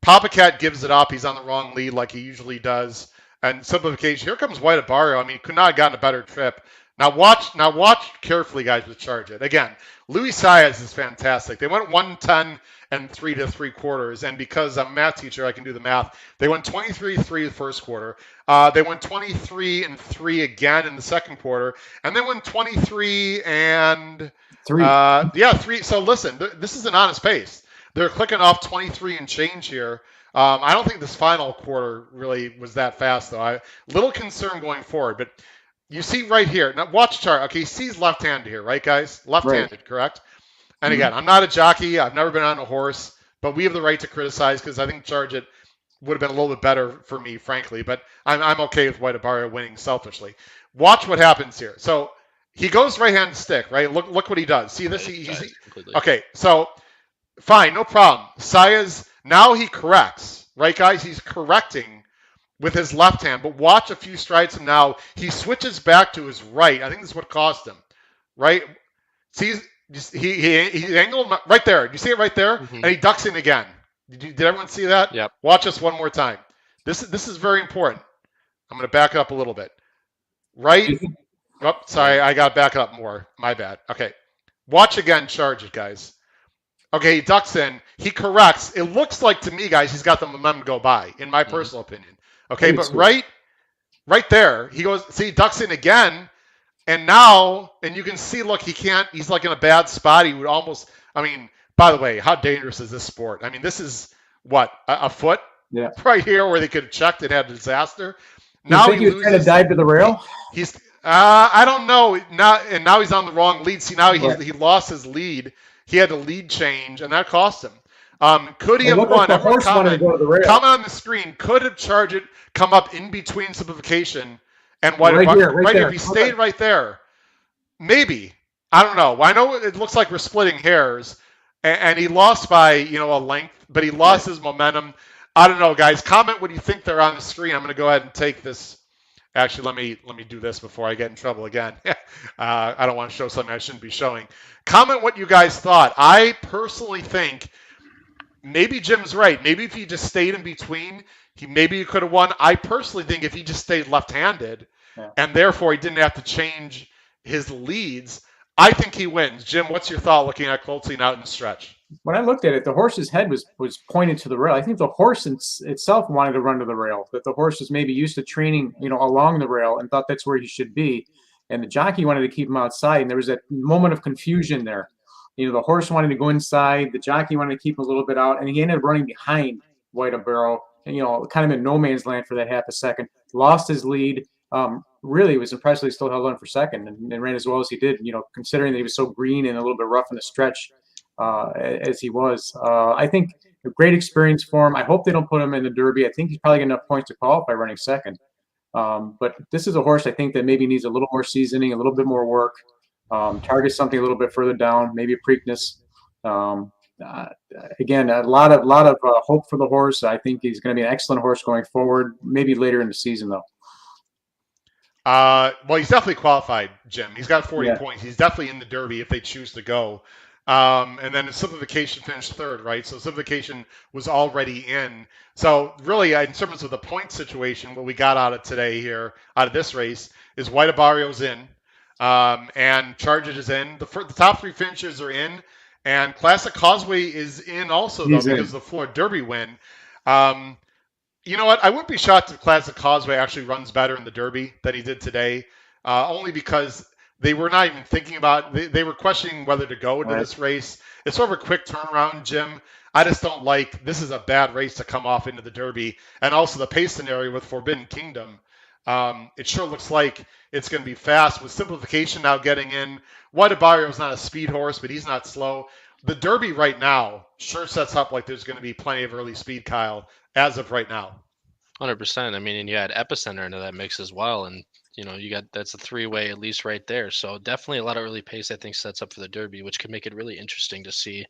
Papa Cat gives it up. He's on the wrong lead like he usually does. And Simplification. Here comes White Abario. I mean, could not have gotten a better trip. Now watch carefully, guys, with Charge It. Again, Luis Saez is fantastic. They went 110 and 3 3/4. And because I'm a math teacher, I can do the math. They went 23-3 the first quarter. They went 23 and 3 again in the second quarter. And they went 23 and
3.
3. So listen, this is an honest pace. They're clicking off 23 and change here. I don't think this final quarter really was that fast, though. Little concern going forward. But you see right here. Now watch chart. Okay, he sees left-handed here, right, guys? Left-handed, correct? And again, I'm not a jockey. I've never been on a horse. But we have the right to criticize because I think Charge It would have been a little bit better for me, frankly. But I'm okay with White Abario winning selfishly. Watch what happens here. So he goes right-handed stick, right? Look what he does. See this? Okay, so fine, no problem. Saez, now he corrects, right, guys? He's correcting with his left hand, but watch a few strides from now. He switches back to his right. I think this is what cost him, right? See, he angled right there. Do you see it right there? And he ducks in again. Did everyone see that?
Yep.
Watch us one more time. This is very important. I'm going to back it up a little bit. Right? Oh, sorry, I got to back it up more. My bad. Okay. Watch again, Charge It, guys. Okay, he ducks in. He corrects. It looks like to me, guys, he's got the momentum to go by, in my personal opinion. Okay, but right there, he goes, see, he ducks in again, and now, and you can see, look, he's like in a bad spot. He would almost, I mean, by the way, how dangerous is this sport? I mean, this is, what, a foot?
Yeah.
Right here where they could have checked and had a disaster.
Now he was trying to dive to the rail?
I don't know. Now he's on the wrong lead. See, now he lost his lead. He had a lead change, and that cost him. Could he have won? Everyone comment on the screen. Could have Charge It come up in between Simplification and White Abario? Right here. If he stayed right there, maybe. I don't know. I know it looks like we're splitting hairs, and he lost by a length, but he lost his momentum. I don't know, guys. Comment what you think there on the screen. I'm going to go ahead and take this Actually, let me do this before I get in trouble again. I don't want to show something I shouldn't be showing. Comment what you guys thought. I personally think maybe Jim's right. Maybe if he just stayed in between, he could have won. I personally think if he just stayed left-handed, and therefore he didn't have to change his leads, I think he wins. Jim, what's your thought looking at Coltsing out in the stretch?
When I looked at it, the horse's head was pointed to the rail. I think the horse itself wanted to run to the rail. That the horse was maybe used to training, along the rail and thought that's where he should be, and the jockey wanted to keep him outside. And there was that moment of confusion there. The horse wanted to go inside, the jockey wanted to keep him a little bit out, and he ended up running behind White Barrow, and kind of in no man's land for that half a second. Lost his lead. Really, it was impressive he still held on for second and ran as well as he did. Considering that he was so green and a little bit rough in the stretch as he was. I think a great experience for him. I hope they don't put him in the Derby. I think he's probably got enough points to qualify running second. But this is a horse I think that maybe needs a little more seasoning, a little bit more work. Target something a little bit further down, maybe a Preakness. Again, a lot of hope for the horse. I think he's going to be an excellent horse going forward. Maybe later in the season, though.
Well, he's definitely qualified, Jim. He's got 40 points. He's definitely in the Derby if they choose to go. And then Simplification finished third, right? So Simplification was already in. So really, in terms of the point situation, what we got out of today here, out of this race, is White Barrio's in. And Charge is in. The top three finishers are in, and Classic Causeway is in also, though, because of the Florida Derby win. You know what? I wouldn't be shocked if Classic Causeway actually runs better in the Derby than he did today, only because they were not even thinking about they were questioning whether to go into this race. It's sort of a quick turnaround, Jim. I just don't like this is a bad race to come off into the Derby, and also the pace scenario with Forbidden Kingdom. It sure looks like it's going to be fast with Simplification now getting in. White Barrio's not a speed horse, but he's not slow. The Derby right now sure sets up like there's going to be plenty of early speed, Kyle, as of right now.
100%. I mean, and you add Epicenter into that mix as well, and you got that's a three-way at least right there. So definitely a lot of early pace I think sets up for the Derby, which could make it really interesting to see,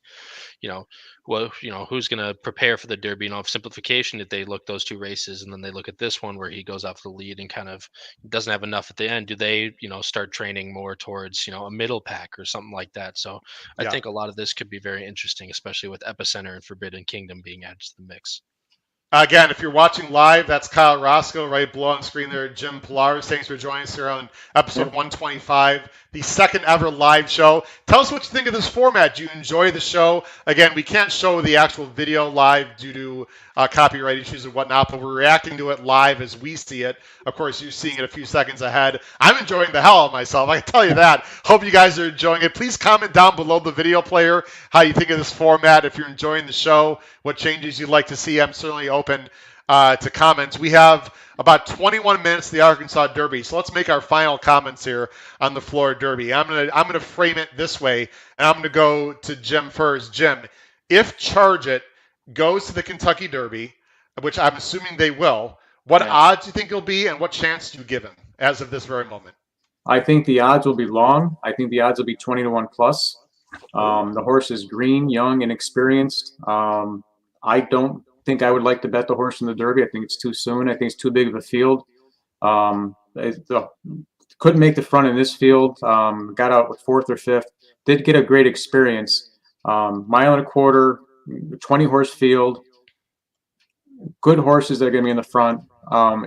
who's going to prepare for the Derby. If Simplification, if they look those two races and then they look at this one where he goes off the lead and kind of doesn't have enough at the end, do they start training more towards a middle pack or something like that? So I think a lot of this could be very interesting, especially with Epicenter and Forbidden Kingdom being added to the mix.
Again, if you're watching live, that's Kyle Roscoe right below on screen there. Jim Pilares, thanks for joining us here on episode 125, the second ever live show. Tell us what you think of this format. Do you enjoy the show? Again, we can't show the actual video live due to copyright issues and whatnot, but we're reacting to it live as we see it. Of course, you're seeing it a few seconds ahead. I'm enjoying the hell out of myself, I can tell you that. Hope you guys are enjoying it. Please comment down below the video player how you think of this format. If you're enjoying the show, what changes you'd like to see. I'm certainly open to comments. We have about 21 minutes to the Arkansas Derby, so let's make our final comments here on the Florida Derby. I'm gonna frame it this way, and I'm gonna go to Jim first. Jim, if Charge It goes to the Kentucky Derby, which I'm assuming they will, what odds do you think it'll be, and what chance do you give him as of this very moment?
I think the odds will be long. I think the odds will be 20-1 plus. The horse is green, young, and experienced. I don't think I would like to bet the horse in the Derby. I think it's too soon. I think it's too big of a field. Couldn't make the front in this field. Got out with fourth or fifth. Did get a great experience. Mile and a quarter, 20-horse field. Good horses that are going to be in the front.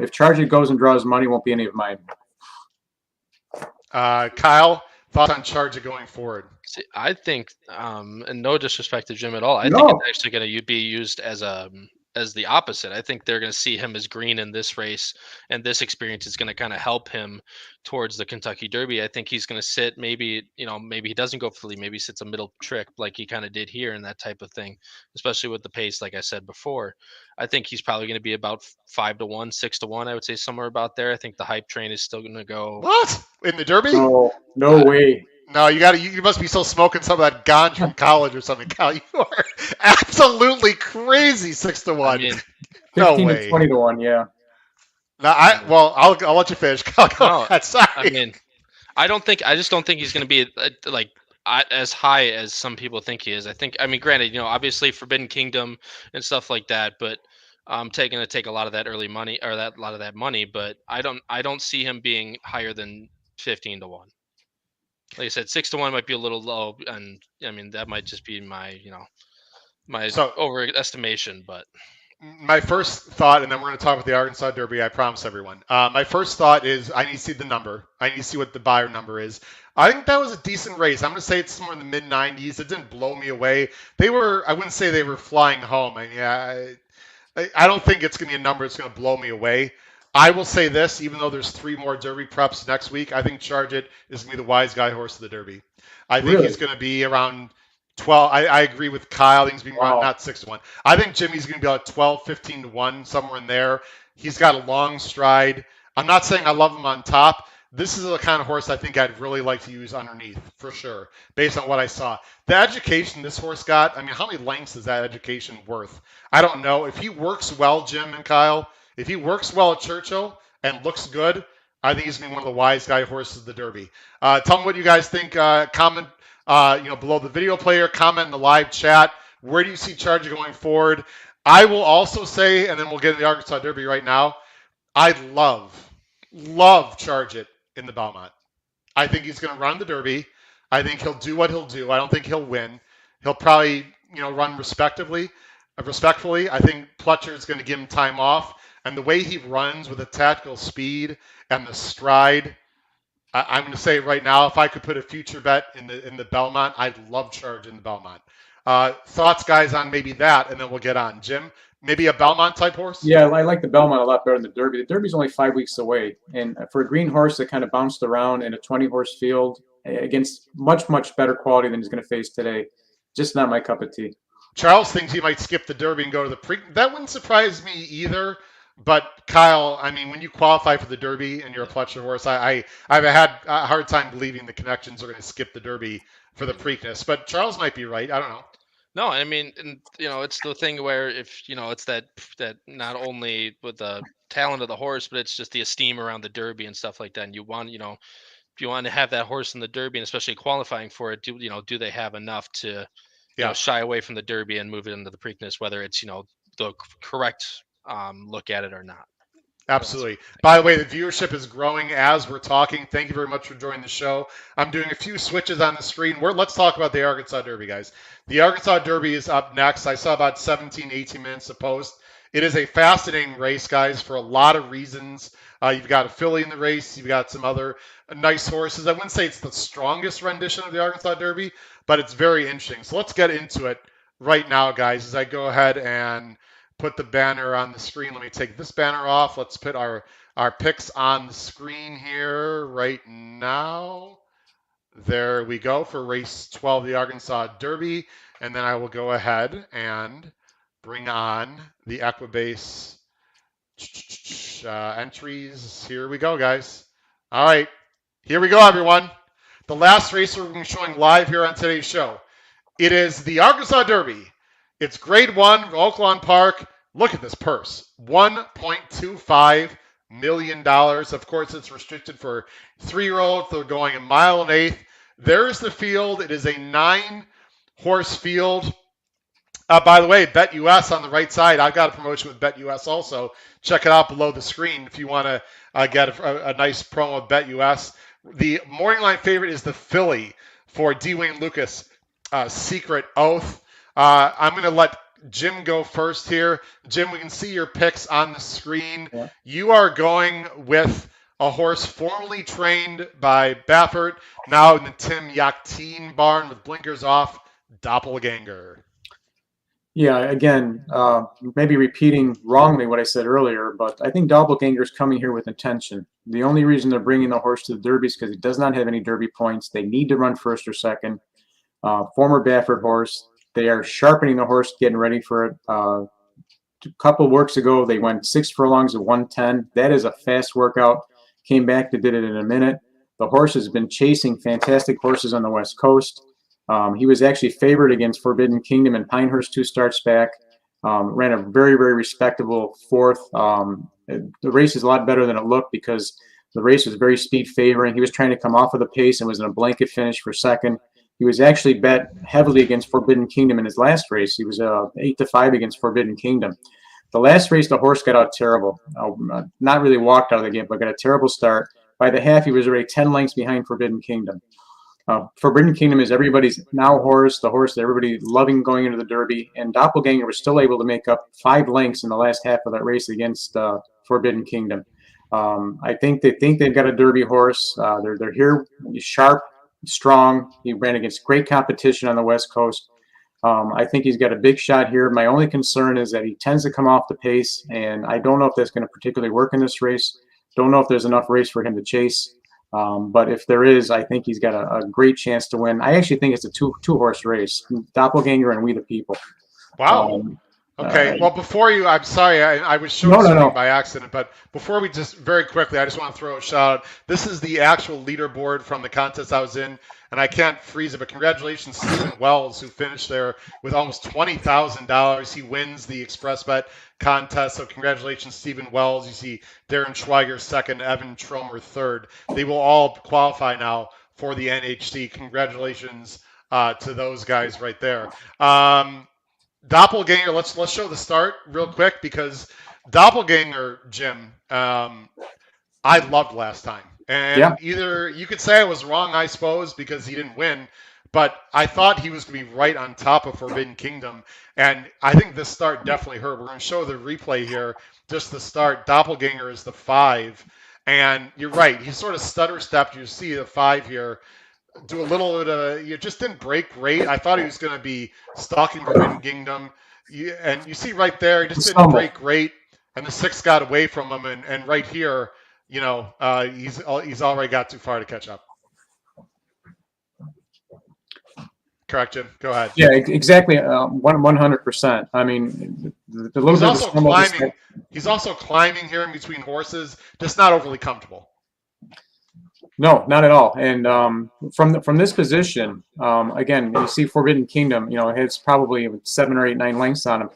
If Charge It goes and draws money, won't be any of mine.
Kyle, thoughts on Charge It going forward?
See, I think, and no disrespect to Jim at all, I think it's actually going to be used as the opposite. I think they're going to see him as green in this race, and this experience is going to kind of help him towards the Kentucky Derby. I think he's going to sit, maybe he doesn't go for the lead, maybe sits a middle trick like he kind of did here and that type of thing, especially with the pace, like I said before. I think he's probably going to be about 5-1, 6-1, I would say, somewhere about there. I think the hype train is still going to go.
What? In the Derby?
No way.
No, you must be still smoking some of that ganja from college or something, Kyle. You are absolutely crazy, 6-1.
I mean,
no
15
way.
to 20-1, yeah.
No, I'll let you finish. Kyle, go ahead. Sorry.
I mean, I just don't think he's going to be like as high as some people think he is. I mean, granted, obviously Forbidden Kingdom and stuff like that, but taking to take a lot of that early money or that a lot of that money, but I don't see him being higher than 15-1. Like I said, 6-1 might be a little low, and I mean that might just be my my
So
overestimation, but
my first thought, and then we're going to talk about the Arkansas Derby. I promise everyone. My first thought is I need to see the number. I need to see what the buyer number is. I think that was a decent race. I'm going to say it's somewhere in the mid 90s. It didn't blow me away. They were. I wouldn't say they were flying home. I mean, yeah, I don't think it's going to be a number that's going to blow me away. I will say this, even though there's 3 more Derby preps next week, I think Charge It is going to be the wise guy horse of the Derby. I think
Really?
he's going to be around 12. I agree with Kyle. I think he's being around not 6-1. I think Jimmy's going to be about 12, 15-1, somewhere in there. He's got a long stride. I'm not saying I love him on top. This is the kind of horse I think I'd really like to use underneath, for sure, based on what I saw. The education this horse got, I mean, how many lengths is that education worth? I don't know. If he works well, Jim and Kyle, if he works well at Churchill and looks good, I think he's going to be one of the wise guy horses of the Derby. Tell me what you guys think. Comment below the video player, comment in the live chat. Where do you see Charger going forward? I will also say, and then we'll get into the Arkansas Derby right now, I love Charge It in the Belmont. I think he's going to run the Derby. I think he'll do what he'll do. I don't think he'll win. He'll probably, run respectfully. I think Pletcher is going to give him time off. And the way he runs with the tactical speed and the stride, I'm going to say right now, if I could put a future bet in the Belmont, I'd love Charge in the Belmont. Thoughts, guys, on maybe that, and then we'll get on. Jim, maybe a Belmont type horse?
Yeah, I like the Belmont a lot better than the Derby. The Derby's only 5 weeks away, and for a green horse that kind of bounced around in a 20-horse field against much, much better quality than he's going to face today, just not my cup of tea.
Charles thinks he might skip the Derby and go to the Preakness. That wouldn't surprise me either. But Kyle, I mean, when you qualify for the Derby and you're a Pletcher horse, I've had a hard time believing the connections are going to skip the Derby for the Preakness. But Charles might be right. I don't know.
No, I mean, and, it's the thing where if it's that not only with the talent of the horse, but it's just the esteem around the Derby and stuff like that. And you want, if you want to have that horse in the Derby and especially qualifying for it, do they have enough to shy away from the Derby and move it into the Preakness, whether it's the correct look at it or not.
Absolutely. By the way, the viewership is growing as we're talking. Thank you very much for joining the show. I'm doing a few switches on the screen. Let's talk about the Arkansas Derby, guys. The Arkansas Derby is up next. I saw about 17, 18 minutes of post. It is a fascinating race, guys, for a lot of reasons. You've got a filly in the race. You've got some other nice horses. I wouldn't say it's the strongest rendition of the Arkansas Derby, but it's very interesting. So let's get into it right now, guys, as I go ahead and put the banner on the screen. Let me take this banner off. Let's put our picks on the screen here right now. There we go for race 12, the Arkansas Derby. And then I will go ahead and bring on the Equibase entries. Here we go, guys. All right. Here we go, everyone. The last race we're going to be showing live here on today's show. It is the Arkansas Derby. It's grade 1, Oaklawn Park. Look at this purse, $1.25 million. Of course, it's restricted for 3-year-olds. They're going 1 1/8 miles. There's the field. It is a 9-horse field. By the way, BetUS on the right side. I've got a promotion with BetUS also. Check it out below the screen if you want to get a nice promo with BetUS. The morning line favorite is the filly for D. Wayne Lucas, Secret Oath. I'm going to let Jim go first here. Jim, we can see your picks on the screen. Yeah. You are going with a horse formerly trained by Baffert, now in the Tim Yakteen barn with blinkers off, Doppelganger.
Yeah, again, maybe repeating wrongly what I said earlier, but I think Doppelganger is coming here with intention. The only reason they're bringing the horse to the Derby is because he does not have any Derby points. They need to run first or second. Former Baffert horse. They are sharpening the horse, getting ready for it. A couple of works ago, they went 6 furlongs at 110. That is a fast workout. Came back, they did it in a minute. The horse has been chasing fantastic horses on the West Coast. He was actually favored against Forbidden Kingdom and Pinehurst 2 starts back. Ran a very, very respectable 4th. The race is a lot better than it looked because the race was very speed favoring. He was trying to come off of the pace and was in a blanket finish for second. He was actually bet heavily against Forbidden Kingdom in his last race. He was 8-5 against Forbidden Kingdom. The last race, the horse got out terrible. Not really walked out of the game, but got a terrible start. By the half, he was already 10 lengths behind Forbidden Kingdom. Forbidden Kingdom is everybody's now horse, the horse that everybody loving going into the Derby, and Doppelganger was still able to make up 5 lengths in the last half of that race against Forbidden Kingdom. I think they've got a Derby horse. They're here. He's sharp, strong. He ran against great competition on the West Coast. I think he's got a big shot here. My only concern is that he tends to come off the pace, and I don't know if that's going to particularly work in this race. Don't know if there's enough race for him to chase. But if there is, I think he's got a great chance to win. I actually think it's a two-horse race, Doppelganger and We the People.
Wow. Okay. Well, before you, I'm sorry, I was short by accident, but before we just very quickly, I just want to throw a shout out. This is the actual leaderboard from the contest I was in, and I can't freeze it, but congratulations, Stephen Wells, who finished there with almost $20,000. He wins the Express Bet contest. So congratulations, Stephen Wells. You see Darren Schweiger second, Evan Tromer third. They will all qualify now for the NHC. Congratulations to those guys right there. Doppelganger, let's show the start real quick, because Doppelganger, Jim, I loved last time. And either you could say I was wrong, I suppose, because he didn't win, but I thought he was going to be right on top of Forbidden Kingdom. And I think this start definitely hurt. We're going to show the replay here, just the start. Doppelganger is the 5. And you're right, he sort of stutter stepped. You see the 5 here. Do a little bit of, you just didn't break great. I thought he was going to be stalking Forbidden Kingdom. And you see right there, he just didn't break great. And the 6 got away from him. And right here, you know, he's already got too far to catch up. Correct, Jim. Go ahead.
Yeah, exactly. 100%. I mean, the little
he's also climbing here in between horses, just not overly comfortable.
No, not at all. And from this position, again, you see Forbidden Kingdom. You know, it's probably 7 or 8, 9 lengths on him.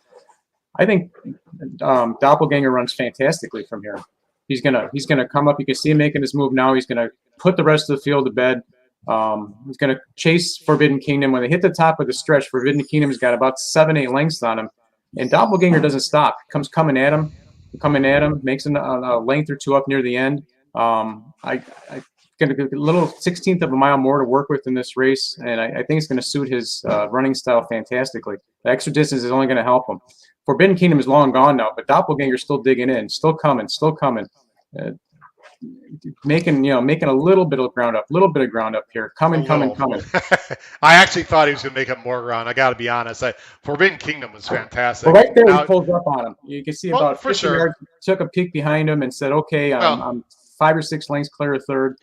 I think Doppelganger runs fantastically from here. He's gonna come up. You can see him making his move now. He's gonna put the rest of the field to bed. He's gonna chase Forbidden Kingdom. When they hit the top of the stretch, Forbidden Kingdom's got about 7, 8 lengths on him, and Doppelganger doesn't stop. Comes coming at him, makes a length or 2 up near the end. I going to get a little 1/16 of a mile more to work with in this race, and I think it's going to suit his running style fantastically. The extra distance is only going to help him. Forbidden Kingdom is long gone now, but Doppelganger's still digging in, still coming, making a little bit of ground up here, coming.
I actually thought he was going to make up more ground. I got to be honest. Forbidden Kingdom was fantastic.
Well, right there, he pulls up on him. You can see about 50 yards, took a peek behind him and said, "Okay, I'm 5 or 6 lengths clear of third."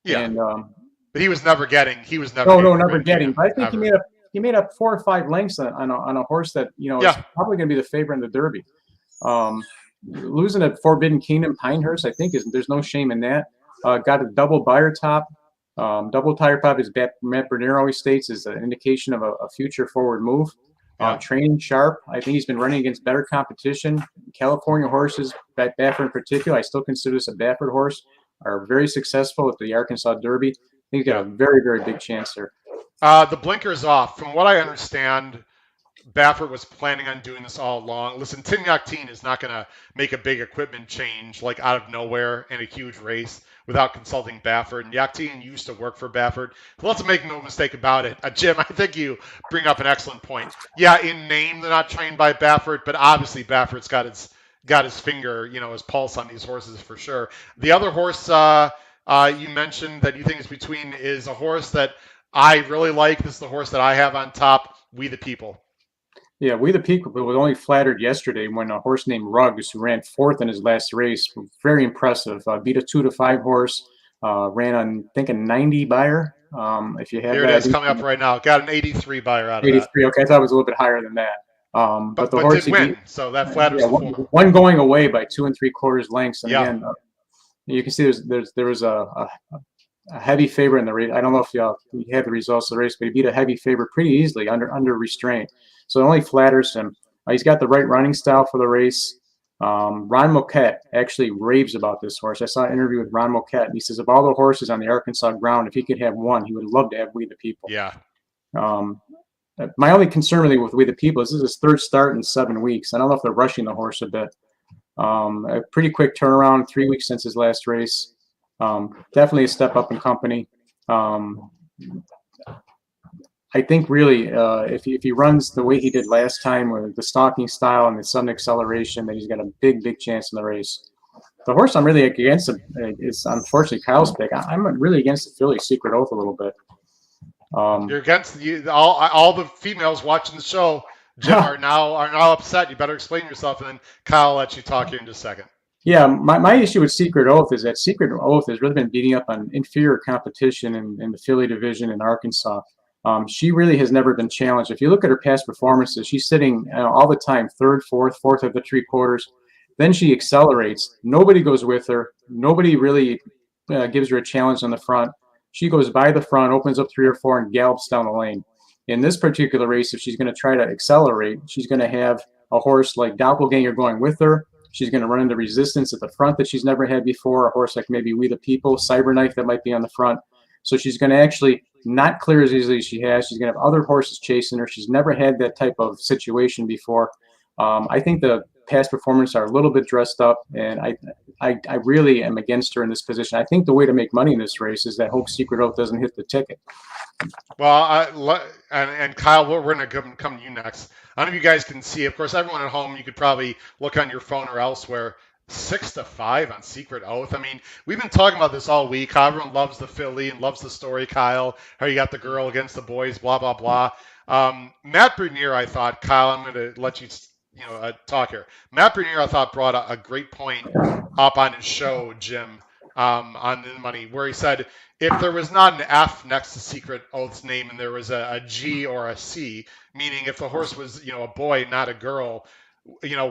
Yeah,
and,
but he was never getting.
Never getting. But I think he made up 4 or 5 lengths on a horse that is probably going to be the favorite in the Derby. Losing at Forbidden Kingdom, Pinehurst, I think there's no shame in that. Got a double buyer top, double tire pop, as Matt Bernier always states, is an indication of a future forward move. Training sharp. I think he's been running against better competition. California horses, Baffert in particular, I still consider this a Baffert horse, are very successful at the Arkansas Derby. I think he's got a very, very big chance there.
The blinker's off. From what I understand, Baffert was planning on doing this all along. Listen, Tim Yakteen is not going to make a big equipment change like out of nowhere in a huge race without consulting Baffert. And Yakteen used to work for Baffert. Let's make no mistake about it. Jim, I think you bring up an excellent point. Yeah, in name, they're not trained by Baffert, but obviously Baffert's got his finger, his pulse on these horses for sure. The other horse you mentioned that you think is between is a horse that I really like. This is the horse that I have on top, We the People.
Yeah, We the People was only flattered yesterday when a horse named Ruggs, who ran 4th in his last race, very impressive. Beat a 2 to 5 horse, ran on, I think, a 90 buyer. If you have
here,
that,
it is coming up right now. Got an 83 buyer out of
83. That. Okay, I thought it was a little bit higher than that. But the horse
did win, so that flatters.
One going away by 2 3/4 lengths. And again, you can see there was a heavy favorite in the race. I don't know if you have the results of the race, but he beat a heavy favorite pretty easily under restraint. So it only flatters him. He's got the right running style for the race. Ron Moquette actually raves about this horse. I saw an interview with Ron Moquette, and he says of all the horses on the Arkansas ground, if he could have one, he would love to have We the People.
Yeah.
My only concern really with We the People is this is his third start in 7 weeks. I don't know if they're rushing the horse a bit. A pretty quick turnaround, 3 weeks since his last race. Definitely a step up in company. I think really, if he runs the way he did last time with the stalking style and the sudden acceleration, that he's got a big chance in the race. The horse I'm really against is unfortunately Kyle's pick. I'm really against the filly Secret Oath a little bit.
You're against all the females watching the show. Jim are now upset. You better explain yourself, and then Kyle will let you talk here in just a second.
Yeah, my issue with Secret Oath is that Secret Oath has really been beating up on inferior competition in the filly division in Arkansas. She really has never been challenged. If you look at her past performances, she's sitting all the time, third, fourth of the 3/4. Then she accelerates. Nobody goes with her. Nobody really gives her a challenge on the front. She goes by the front, opens up 3 or 4, and gallops down the lane. In this particular race, if she's going to try to accelerate, she's going to have a horse like Doppelganger going with her. She's going to run into resistance at the front that she's never had before, a horse like maybe We the People, Cyberknife that might be on the front. So she's going to actually not clear as easily as she has. She's going to have other horses chasing her. She's never had that type of situation before. I think the past performances are a little bit dressed up, and I really am against her in this position. I think the way to make money in this race is that Hope Secret Oath doesn't hit the ticket.
Well, and Kyle, we're going to come to you next. I don't know if you guys can see. Of course, everyone at home, you could probably look on your phone or elsewhere. 6-5 on Secret Oath. I mean, we've been talking about this all week. How everyone loves the filly and loves the story, Kyle. How you got the girl against the boys, blah blah blah. Matt Bernier, I thought, Kyle, I'm going to let you talk here. Matt Bernier, I thought, brought a great point up on his show, Jim, on the money, where he said if there was not an F next to Secret Oath's name and there was a G or a C, meaning if the horse was, a boy, not a girl,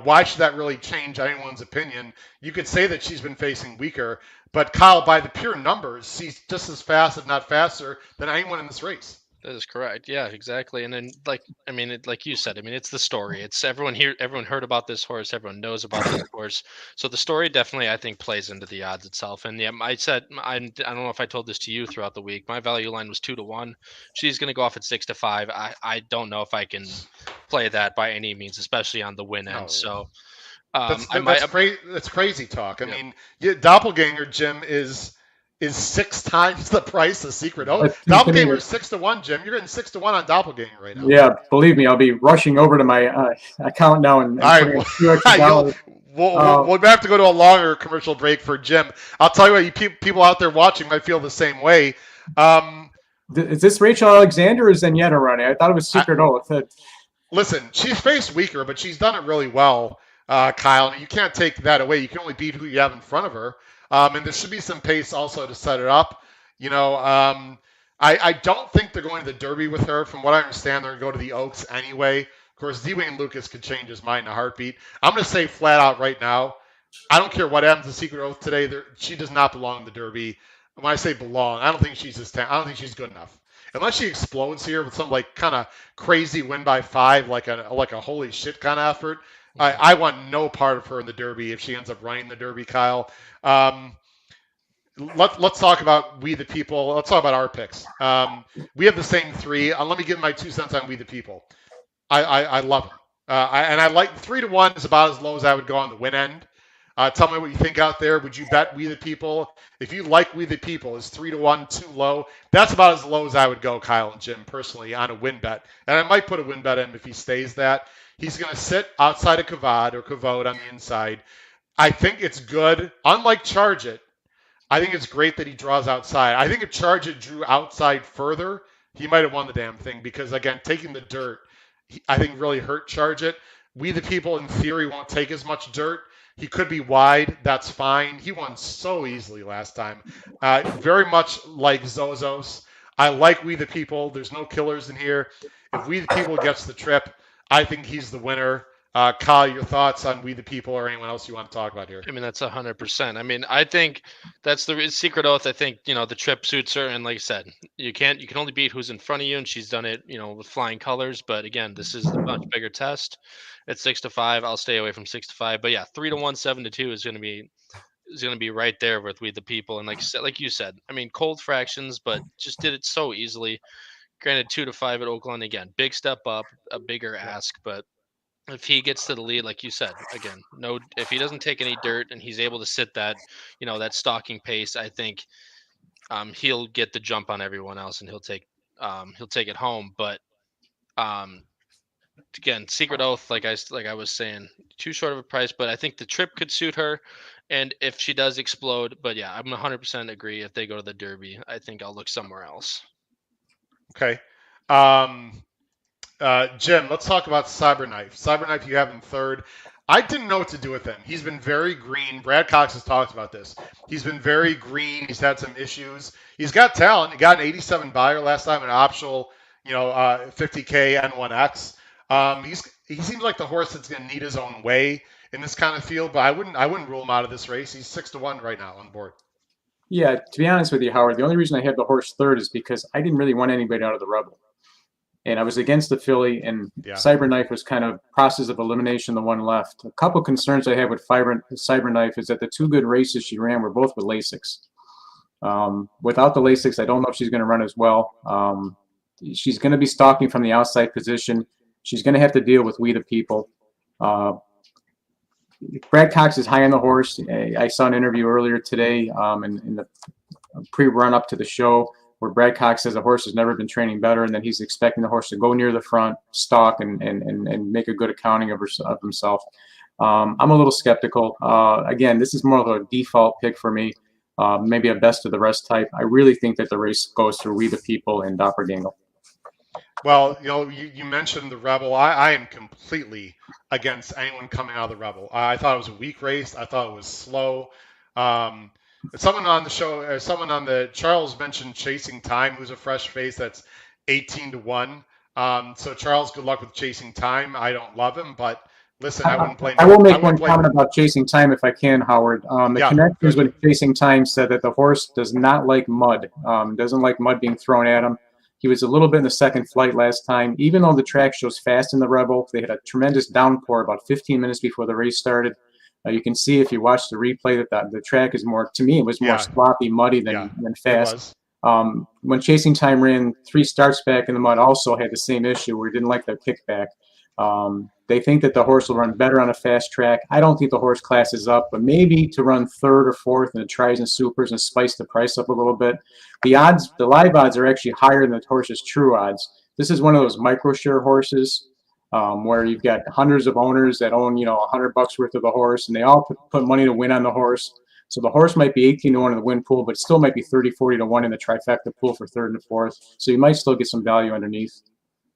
why should that really change anyone's opinion? You could say that she's been facing weaker, but Kyle, by the pure numbers, she's just as fast, if not faster, than anyone in this race.
That is correct. Yeah, exactly. And then, like you said, it's the story. It's everyone heard about this horse. Everyone knows about this horse. So the story definitely, I think, plays into the odds itself. And yeah, I said, I don't know if I told this to you throughout the week. My value line was 2-1. She's going to go off at 6-5. I don't know if I can play that by any means, especially on the win end.
No.
So
that's crazy talk. I mean, Doppelganger, Jim, is 6 times the price of Secret Oath. Doppelganger is 6-1, Jim. You're getting 6-1 on Doppelganger right now.
Yeah, believe me, I'll be rushing over to my account now and
all right, we'll have to go to a longer commercial break for Jim. I'll tell you what, you people out there watching might feel the same way.
Is this Rachel Alexander or Zenyatta running? I thought it was Secret Oath.
Listen, she's faced weaker, but she's done it really well, Kyle. You can't take that away. You can only beat who you have in front of her. And there should be some pace also to set it up. I don't think they're going to the Derby with her. From what I understand, they're going to go to the Oaks anyway. Of course, D-Wayne Lucas could change his mind in a heartbeat. I'm going to say flat out right now, I don't care what happens to Secret Oath today. She does not belong in the Derby. When I say belong, I don't think she's I don't think she's good enough. Unless she explodes here with some kind of crazy win by 5, like a holy shit kind of effort. I want no part of her in the Derby if she ends up running the Derby, Kyle. Let's talk about We the People. Let's talk about our picks. We have the same 3. Let me give my 2 cents on We the People. I love them. And I like 3-1 is about as low as I would go on the win end. Tell me what you think out there. Would you bet We the People? If you like We the People, is 3-1 too low? That's about as low as I would go, Kyle and Jim, personally, on a win bet. And I might put a win bet in if he stays that. He's going to sit outside of Kavod on the inside. I think it's good. Unlike Charge It, I think it's great that he draws outside. I think if Charge It drew outside further, he might have won the damn thing because, again, taking the dirt, I think really hurt Charge It. We the People, in theory, won't take as much dirt. He could be wide. That's fine. He won so easily last time. Very much like Zozos. I like We the People. There's no killers in here. If We the People gets the trip, I think he's the winner. Kyle, your thoughts on We the People or anyone else you want to talk about here?
That's 100%. I think that's the Secret Oath. I think, the trip suits her. And like I said, you can only beat who's in front of you. And she's done it, with flying colors. But again, this is a much bigger test. At 6-5, I'll stay away from 6-5. But yeah, 3-1, 7-2 is going to be right there with We the People. And like you said, cold fractions, but just did it so easily. granted 2-5 at Oaklawn again, big step up, a bigger ask, but if he gets to the lead, like you said, again, if he doesn't take any dirt and he's able to sit that, that stalking pace, I think he'll get the jump on everyone else and he'll take it home. But um, again, Secret Oath, like I was saying, too short of a price, but I think the trip could suit her. And if she does explode, but yeah, I'm 100% agree. If they go to the Derby, I think I'll look somewhere else.
Okay. Jim, let's talk about Cyberknife. Cyberknife, you have him third. I didn't know what to do with him. He's been very green. Brad Cox has talked about this. He's been very green. He's had some issues. He's got talent. He got an 87 buyer last time, an optional, 50K N1X. He seems like the horse that's going to need his own way in this kind of field, but I wouldn't rule him out of this race. He's 6-1 right now on the board.
Yeah, to be honest with you, Howard, the only reason I had the horse third is because I didn't really want anybody out of the Rebel. And I was against the filly, and Cyberknife was kind of process of elimination, the one left. A couple concerns I have with Cyberknife is that the two good races she ran were both with Lasix. Without the Lasix, I don't know if she's going to run as well. She's going to be stalking from the outside position. She's going to have to deal with We the People. Brad Cox is high on the horse. I saw an interview earlier today in the pre-run up to the show, where Brad Cox says the horse has never been training better, and then he's expecting the horse to go near the front, stalk, and make a good accounting of himself. I'm a little skeptical. Again, this is more of a default pick for me, maybe a best of the rest type. I really think that the race goes through We the People and Doppelganger.
Well, you mentioned the Rebel. I am completely against anyone coming out of the Rebel. I thought it was a weak race. I thought it was slow. Someone on the show, Charles mentioned Chasing Time, who's a fresh face that's 18-1. So Charles, good luck with Chasing Time. I don't love him, but listen, I wouldn't blame him.
I will make one comment about Chasing Time if I can, Howard. The connectors with Chasing Time said that the horse does not like mud, doesn't like mud being thrown at him. He was a little bit in the second flight last time. Even though the track shows fast in the Rebel, they had a tremendous downpour about 15 minutes before the race started. You can see if you watch the replay that the track is more, to me, it was more sloppy, muddy than fast. When Chasing Time ran 3 starts back in the mud, also had the same issue where he didn't like the kickback. They think that the horse will run better on a fast track. I don't think the horse classes up, but maybe to run third or fourth in the tries and supers and spice the price up a little bit. The live odds are actually higher than the horse's true odds. This is one of those micro share horses where you've got hundreds of owners that own, $100 worth of the horse, and they all put money to win on the horse. So the horse might be 18-1 in the win pool, but still might be 30-40-1 in the trifecta pool for third and fourth. So you might still get some value underneath.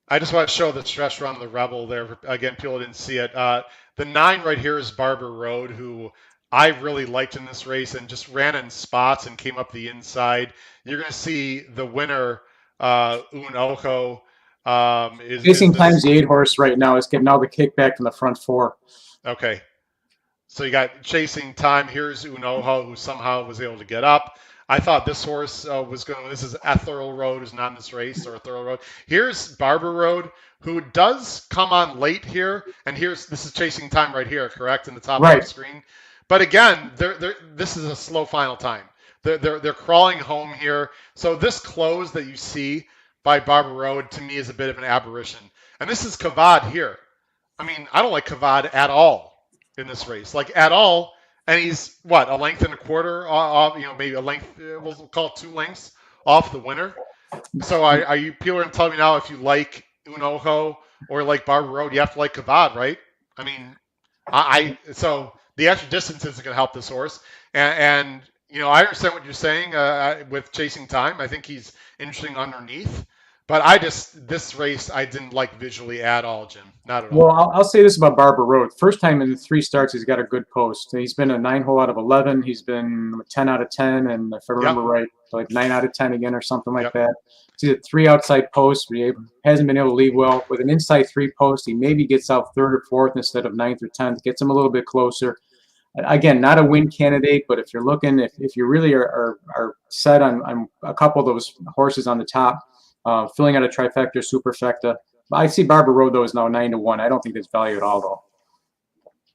I just want to show the stretch run of the Rebel there. Again, people didn't see it. The 9 right here is Barber Road, who I really liked in this race and just ran in spots and came up the inside. You're going to see the winner, Un Ojo.
Chasing Time's the 8 horse right now. Is getting all the kickback from the front 4.
Okay. So you got Chasing Time. Here's Un Ojo, who somehow was able to get up. I thought this horse was going to, this is Ethereal Road, who's not in this race, or Ethereal Road. Here's Barber Road, who does come on late here. And this is Chasing Time right here, correct, in the top of the screen. But again, this is a slow final time. They're crawling home here. So this close that you see by Barber Road, to me, is a bit of an aberration. And this is Kavad here. I mean, I don't like Kavad at all in this race. Like, at all. And he's, what, a length and a quarter off, maybe a length, we'll call it 2 lengths off the winner. So are you people are telling me now if you like Un Ojo or like Barber Road, you have to like Kavad, right? I mean, so the extra distance isn't going to help this horse. And I understand what you're saying with Chasing Time. I think he's interesting underneath. But this race, I didn't like visually at all, Jim. Not at all.
Well, I'll say this about Barber Road. First time in the 3 starts, he's got a good post. He's been a 9-hole out of 11. He's been 10 out of 10, and if I remember right, like 9 out of 10 again or something like that. He's at 3 outside posts. He hasn't been able to lead well. With an inside 3 post, he maybe gets out 3rd or 4th instead of 9th or 10th. Gets him a little bit closer. Again, not a win candidate, but if you're looking, if you really are set on a couple of those horses on the top, filling out a trifecta, superfecta. I see Barber Road, though, is now 9-1. I don't think there's value at all, though.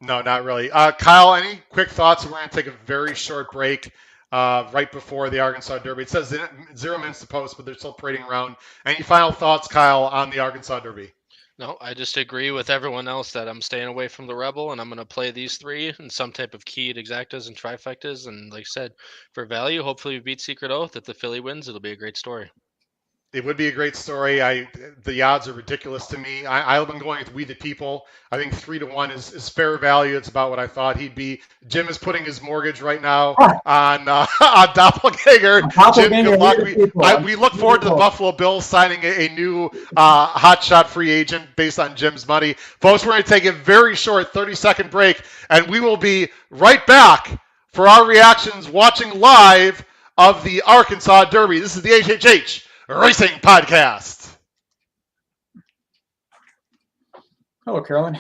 No, not really. Kyle, any quick thoughts? We're going to take a very short break. right before the Arkansas Derby. It says 0 minutes to post, but they're still parading around. Any final thoughts, Kyle, on the Arkansas Derby?
No, I just agree with everyone else that I'm staying away from the Rebel, and I'm going to play these three in some type of keyed exactas and trifectas. And like I said, for value, hopefully we beat Secret Oath. If the filly wins, it'll be a great story.
It would be a great story. The odds are ridiculous to me. I've been going with We the People. I think 3-1 is fair value. It's about what I thought he'd be. Jim is putting his mortgage right now on Doppelganger. Jim, good luck. We look forward to the Buffalo Bills signing a new hotshot free agent based on Jim's money. Folks, we're going to take a very short 30-second break, and we will be right back for our reactions watching live of the Arkansas Derby. This is the HHH Racing Podcast.
Hello, Carolyn.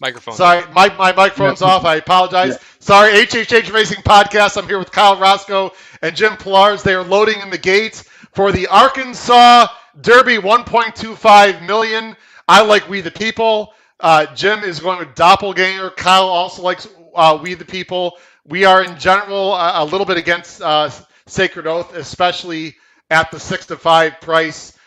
Microphone.
Sorry, my microphone's off. I apologize. Yeah. Sorry, HHH Racing Podcast. I'm here with Kyle Roscoe and Jim Pilars. They are loading in the gates for the Arkansas Derby, 1.25 million. I like We the People. Jim is going with Doppelganger. Kyle also likes We the People. We are in general a little bit against Sacred Oath, especially at the 6-5 price.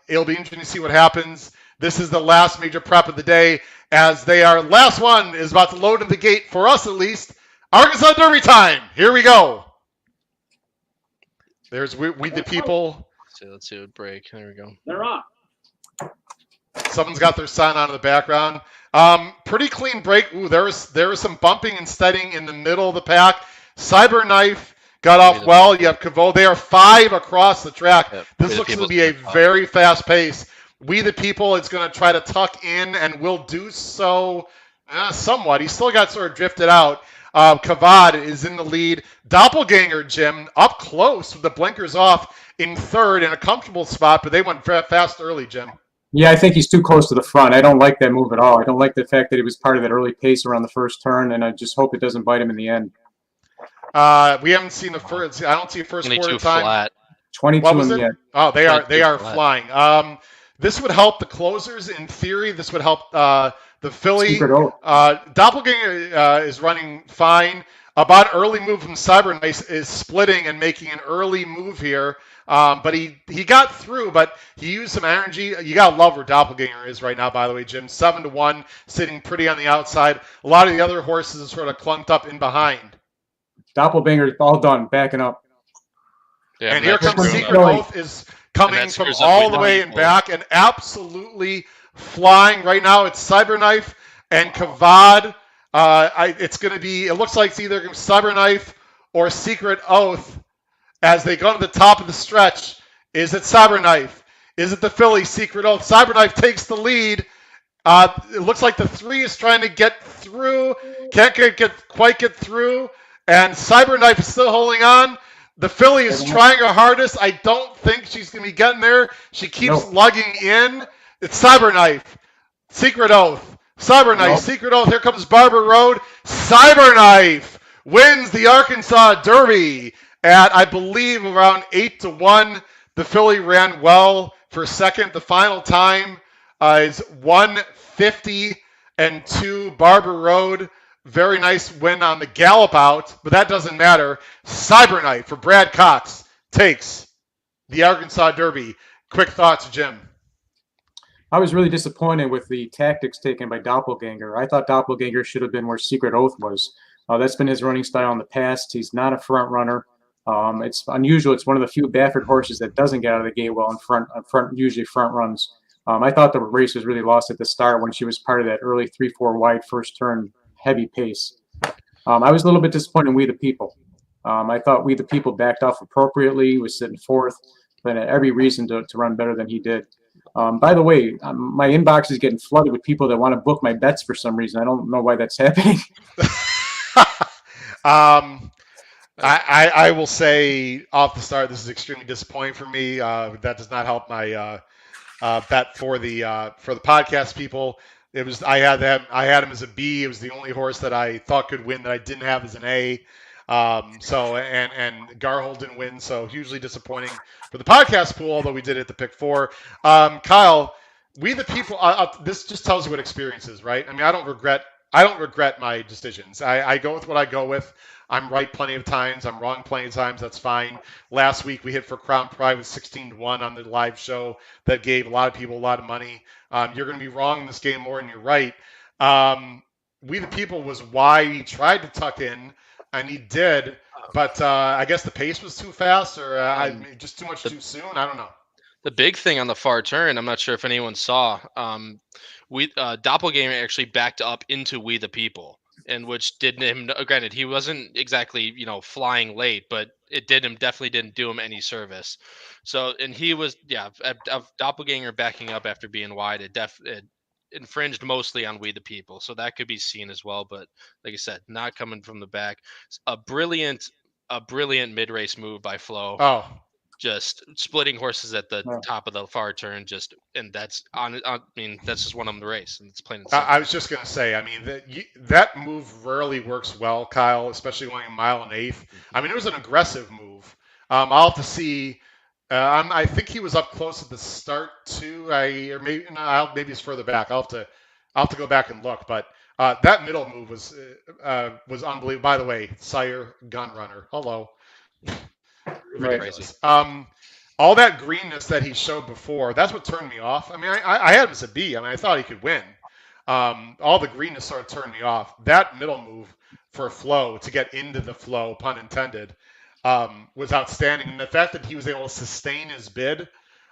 It'll be interesting to see what happens. This is the last major prep of the day, as they are. Last one is about to load in the gate, for us at least. Arkansas Derby time. Here we go. There's We the People.
Let's see it break. There we go.
They're on.
Someone's got their sign on in the background. Pretty clean break. Ooh, there was some bumping and steadying in the middle of the pack. Cyberknife got off well. You have Cavo. They are 5 across the track.
Yep.
This looks to be a very fast pace. We the People, it's going to try to tuck in and will do so somewhat. He's still got sort of drifted out. Kavad is in the lead. Doppelganger, Jim, up close with the blinkers off in third in a comfortable spot, but they went fast early, Jim.
Yeah, I think he's too close to the front. I don't like that move at all. I don't like the fact that he was part of that early pace around the first turn, and I just hope it doesn't bite him in the end.
We haven't seen the first. I don't see a first quarter time.
Flat.
22 yet.
Oh, they are flying. This would help the closers in theory. This would help the filly. Doppelganger is running fine. About early move from Cyberknife is splitting and making an early move here. But he got through, but he used some energy. You got to love where Doppelganger is right now, by the way, Jim. 7-1, sitting pretty on the outside. A lot of the other horses are sort of clumped up in behind.
Doppelganger all done, backing up.
Yeah,
and here comes Secret Oath is coming from all the way in back and absolutely flying right now. It's Cyberknife and Kavad. It's going to be, it looks like it's either Cyberknife or Secret Oath as they go to the top of the stretch. Is it Cyberknife? Is it the filly, Secret Oath? Cyberknife takes the lead. It looks like the 3 is trying to get through. Can't quite get through. And Cyberknife is still holding on. The filly is trying her hardest. I don't think she's going to be getting there. She keeps lugging in. It's Cyberknife. Secret Oath. Cyberknife. Secret Oath. Here comes Barber Road. Cyberknife wins the Arkansas Derby at, I believe, around 8-1. The filly ran well for second. The final time is 1:50-2. Barber Road. Very nice win on the gallop out, but that doesn't matter. Cyberknife for Brad Cox takes the Arkansas Derby. Quick thoughts, Jim.
I was really disappointed with the tactics taken by Doppelganger. I thought Doppelganger should have been where Secret Oath was. That's been his running style in the past. He's not a front runner. It's unusual. It's one of the few Baffert horses that doesn't get out of the gate well in front, usually front runs. I thought the race was really lost at the start when she was part of that early 3-4 wide first turn heavy pace. I was a little bit disappointed in We the People. I thought We the People backed off appropriately, was sitting fourth, but had every reason to run better than he did. By the way, my inbox is getting flooded with people that want to book my bets for some reason. I don't know why that's happening.
I will say off the start, this is extremely disappointing for me. That does not help my bet for the podcast people. It was I had him as a B. It was the only horse that I thought could win that I didn't have as an A. So and Garhold didn't win, so hugely disappointing for the podcast pool. Although we did it at the pick 4. Kyle, We the People. This just tells you what experience is, right? I mean, I don't regret my decisions. I go with what I go with. I'm right plenty of times. I'm wrong plenty of times. That's fine. Last week we hit for Crown Pride with 16-1 on the live show. That gave a lot of people a lot of money. You're going to be wrong in this game more than you're right. We the People was why he tried to tuck in, and he did. But I guess the pace was too fast, or just too much too soon. I don't know.
The big thing on the far turn, I'm not sure if anyone saw, Doppelganger actually backed up into We the People, and which did him. Granted, he wasn't exactly flying late, but it definitely didn't do him any service. So, and he was Doppelganger backing up after being wide. It infringed mostly on We the People, so that could be seen as well. But like I said, not coming from the back. A brilliant mid-race move by Flo.
Oh.
Just splitting horses at the top of the far turn, and that's that's just one of them to race, and it's plain and simple.
I was just gonna say, I mean that move rarely works well, Kyle, especially going a mile and eighth. I mean, it was an aggressive move. I'll have to see. I think he was up close at the start too. Maybe it's further back. I'll have to go back and look, but that middle move was unbelievable. By the way, Sire Gun Runner. Hello. Ridiculous. All that greenness that he showed before, that's what turned me off. I mean, I had him as a B. I mean, I thought he could win. All the greenness sort of turned me off. That middle move for Flo to get into the flow, pun intended, was outstanding. And the fact that he was able to sustain his bid,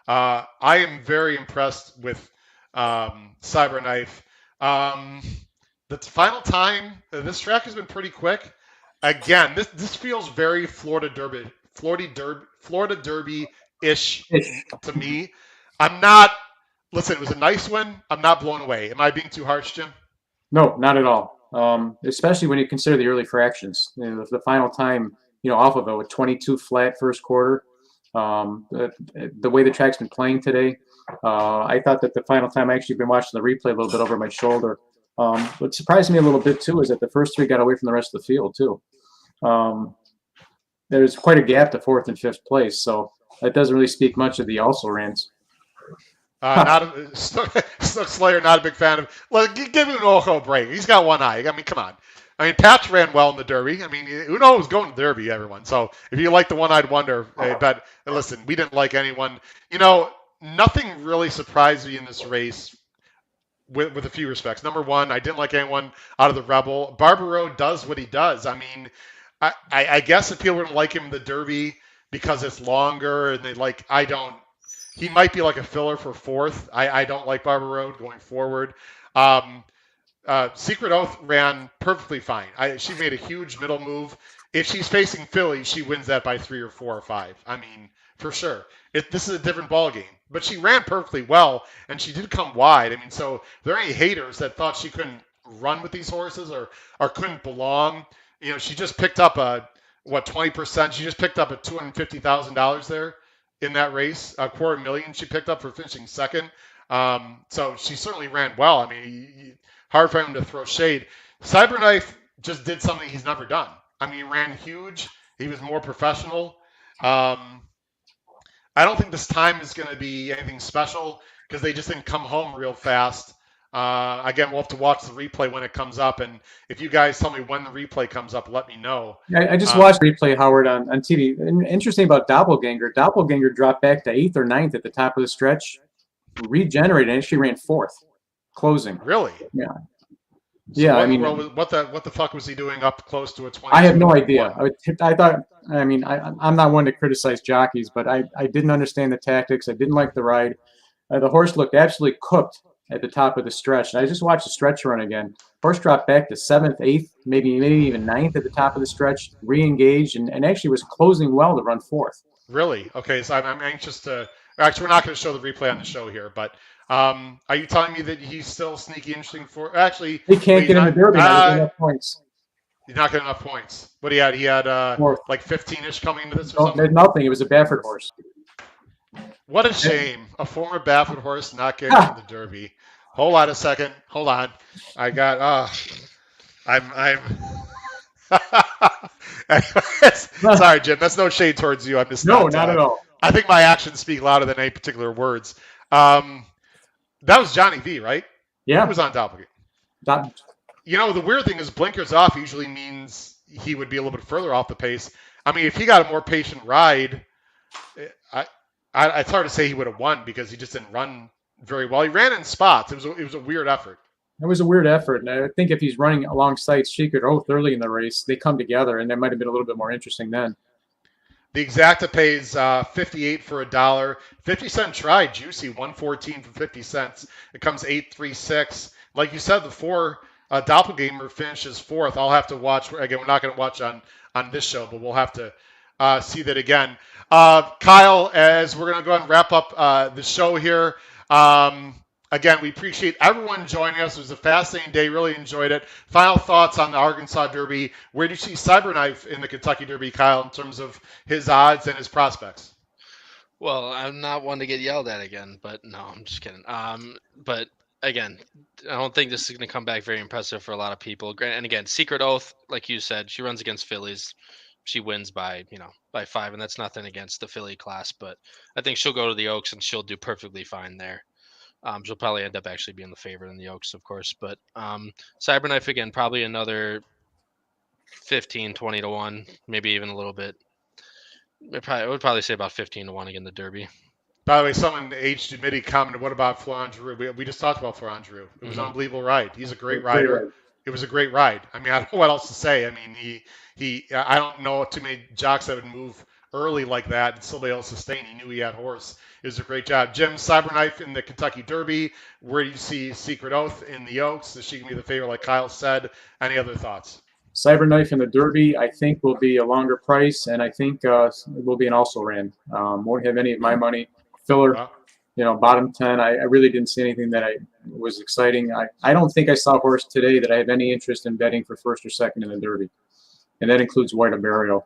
I am very impressed with Cyberknife. The final time, this track has been pretty quick. Again, this feels very Florida Derby-ish to me. I'm not. Listen, it was a nice win. I'm not blown away. Am I being too harsh, Jim?
No, not at all. Especially when you consider the early fractions. The final time, off of it with 22 flat first quarter. The way the track's been playing today, I thought that the final time I actually been watching the replay a little bit over my shoulder. What surprised me a little bit too is that the first three got away from the rest of the field too. There's quite a gap to fourth and fifth place, so that doesn't really speak much of the also rans.
Snook Slayer, not a big fan of. Well, give him an Oko break. He's got one eye. I mean, come on. I mean, Patch ran well in the Derby. I mean, Uno was going to the Derby, everyone. So if you like the one-eyed wonder, but listen, we didn't like anyone. Nothing really surprised me in this race. With a few respects. Number one, I didn't like anyone out of the Rebel. Barbaro does what he does. I mean, I guess if people wouldn't like him in the Derby because it's longer and he might be like a filler for fourth. I don't like Barbaro going forward. Secret Oath ran perfectly fine. She made a huge middle move. If she's facing Philly, she wins that by 3 or 4 or 5. I mean, for sure. This is a different ball game. But she ran perfectly well, and she did come wide. I mean, so if there are any haters that thought she couldn't run with these horses or couldn't belong, she just picked up 20%? She just picked up $250,000 there in that race, $250,000 she picked up for finishing second. So she certainly ran well. I mean, hard for him to throw shade. Cyberknife just did something he's never done. I mean, he ran huge. He was more professional. I don't think this time is going to be anything special because they just didn't come home real fast. Again, we'll have to watch the replay when it comes up. And if you guys tell me when the replay comes up, let me know.
I just watched replay, Howard, on TV. And interesting about Doppelganger. Doppelganger dropped back to 8th or 9th at the top of the stretch, regenerated, and actually ran 4th, closing.
Really?
Yeah.
So
yeah,
what the fuck was he doing up close to a 20?
I have no idea. I'm not one to criticize jockeys, but I didn't understand the tactics. I didn't like the ride. The horse looked absolutely cooked at the top of the stretch. And I just watched the stretch run again. Horse dropped back to 7th, 8th, maybe even 9th at the top of the stretch, re-engaged, and actually was closing well to run 4th.
Really? Okay, so I'm anxious to. Actually, we're not going to show the replay on the show here, but are you telling me that he's still sneaky interesting for? Actually,
he can't get in the Derby. Not getting enough points.
He's not getting enough points. What he had? He had like 15-ish coming into this or something?
There's nothing. It was a Baffert horse.
What a shame. A former Baffert horse not getting in the Derby. Hold on a second. Hold on. I got, I'm sorry, Jim. That's no shade towards you. I'm just
not at all.
I think my actions speak louder than any particular words. That was Johnny V, right?
Yeah.
He was on Doppelgate. The weird thing is blinkers off usually means he would be a little bit further off the pace. I mean, if he got a more patient ride, it's hard to say he would have won because he just didn't run very well. He ran in spots. It was a weird effort.
It was a weird effort, and I think if he's running alongside Secret Oath early in the race, they come together, and that might have been a little bit more interesting then.
The Exacta pays 58 for $1. 50-cent try, juicy, 114 for 50 cents. It comes 836. Like you said, the 4 Doppelganger finishes 4th. I'll have to watch again. We're not going to watch on this show, but we'll have to see that again. Kyle, as we're going to go ahead and wrap up the show here. Again, we appreciate everyone joining us. It was a fascinating day. Really enjoyed it. Final thoughts on the Arkansas Derby. Where do you see Cyberknife in the Kentucky Derby, Kyle, in terms of his odds and his prospects?
Well, I'm not one to get yelled at again, but no, I'm just kidding. But again, I don't think this is going to come back very impressive for a lot of people. And again, Secret Oath, like you said, she runs against fillies. She wins by 5, and that's nothing against the filly class. But I think she'll go to the Oaks and she'll do perfectly fine there. She'll probably end up actually being the favorite in the Oaks, of course. But Cyberknife, again, probably another 15, 20 to 1, maybe even a little bit. I would probably say about 15 to 1 again, the Derby.
By the way, someone H. Midi commented, what about Florent Giroux? We just talked about Florent Giroux. It was an unbelievable ride. He's a great rider. It was a great ride. I mean, I don't know what else to say. I mean, I don't know too many jocks that would move early like that and still be able to sustain. He knew he had horse. It was a great job. Jim, Cyberknife in the Kentucky Derby. Where do you see Secret Oath in the Oaks? Is she going to be the favorite, like Kyle said? Any other thoughts?
Cyberknife in the Derby, I think, will be a longer price, and I think it will be an also ran. Won't have any of my money. Filler, bottom 10. I really didn't see anything that was exciting. I don't think I saw a horse today that I have any interest in betting for first or second in the Derby, and that includes White Burial.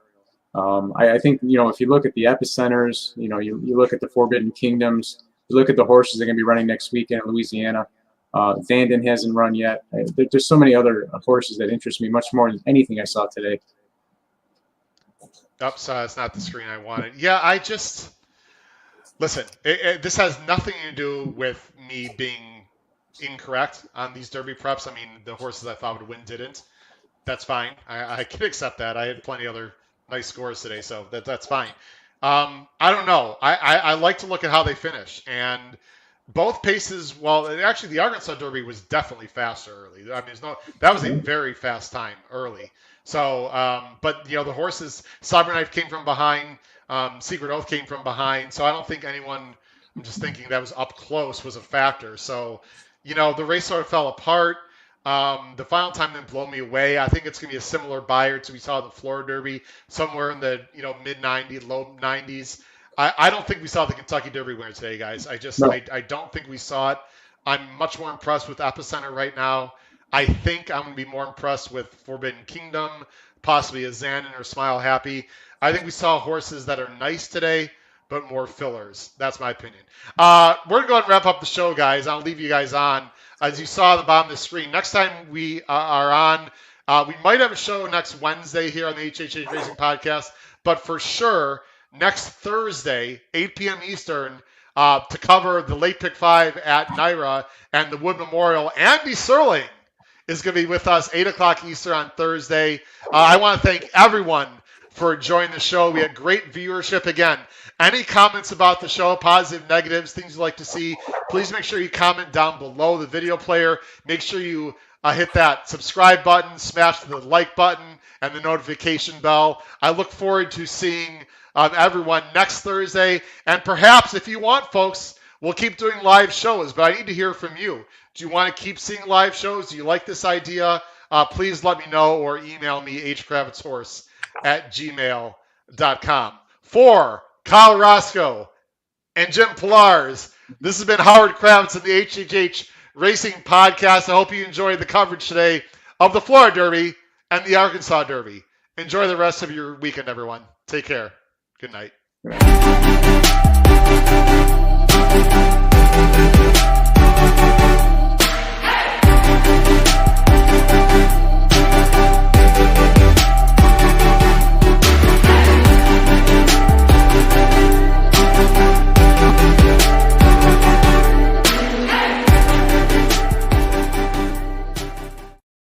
I think, if you look at the epicenters, you look at the Forbidden Kingdoms, you look at the horses that are going to be running next weekend in Louisiana. Vanden hasn't run yet. There's so many other horses that interest me much more than anything I saw today.
Oops, it's not the screen I wanted. Yeah, listen, this has nothing to do with me being incorrect on these Derby preps. I mean, the horses I thought would win didn't. That's fine. I can accept that. I had plenty of other nice scores today, so that's fine. I don't know. I like to look at how they finish, and both paces. Well, actually, the Arkansas Derby was definitely faster early. I mean, that was a very fast time early. So, but the horses, Cyberknife came from behind. Secret Oath came from behind. So I don't think anyone. I'm just thinking that was up close was a factor. So, the race sort of fell apart. The final time didn't blow me away. I think it's going to be a similar buyer to we saw the Florida Derby, somewhere in the mid 90s, low 90s. I don't think we saw the Kentucky Derby winner today, guys. I don't think we saw it. I'm much more impressed with Epicenter right now. I think I'm going to be more impressed with Forbidden Kingdom, possibly a Xandon or Smile Happy. I think we saw horses that are nice today, but more fillers. That's my opinion. We're going to go ahead and wrap up the show, guys. I'll leave you guys on. As you saw at the bottom of the screen, next time we are on, we might have a show next Wednesday here on the HHH Racing Podcast, but for sure, next Thursday, 8 p.m. Eastern, to cover the Late Pick 5 at NYRA and the Wood Memorial. Andy Serling is going to be with us 8 o'clock Eastern on Thursday. I want to thank everyone for joining the show. We had great viewership again. Any comments about the show, positive, negatives, things you'd like to see, please make sure you comment down below the video player. Make sure you hit that subscribe button, smash the like button, and the notification bell. I look forward to seeing everyone next Thursday. And perhaps, if you want, folks, we'll keep doing live shows, but I need to hear from you. Do you want to keep seeing live shows? Do you like this idea? Please let me know or email me, hkravitzhorse@gmail.com. For Kyle Roscoe and Jim Pilars, this has been Howard Kravitz of the HHH Racing Podcast. I hope you enjoyed the coverage today of the Florida Derby and the Arkansas Derby. Enjoy the rest of your weekend, everyone. Take care. Good night.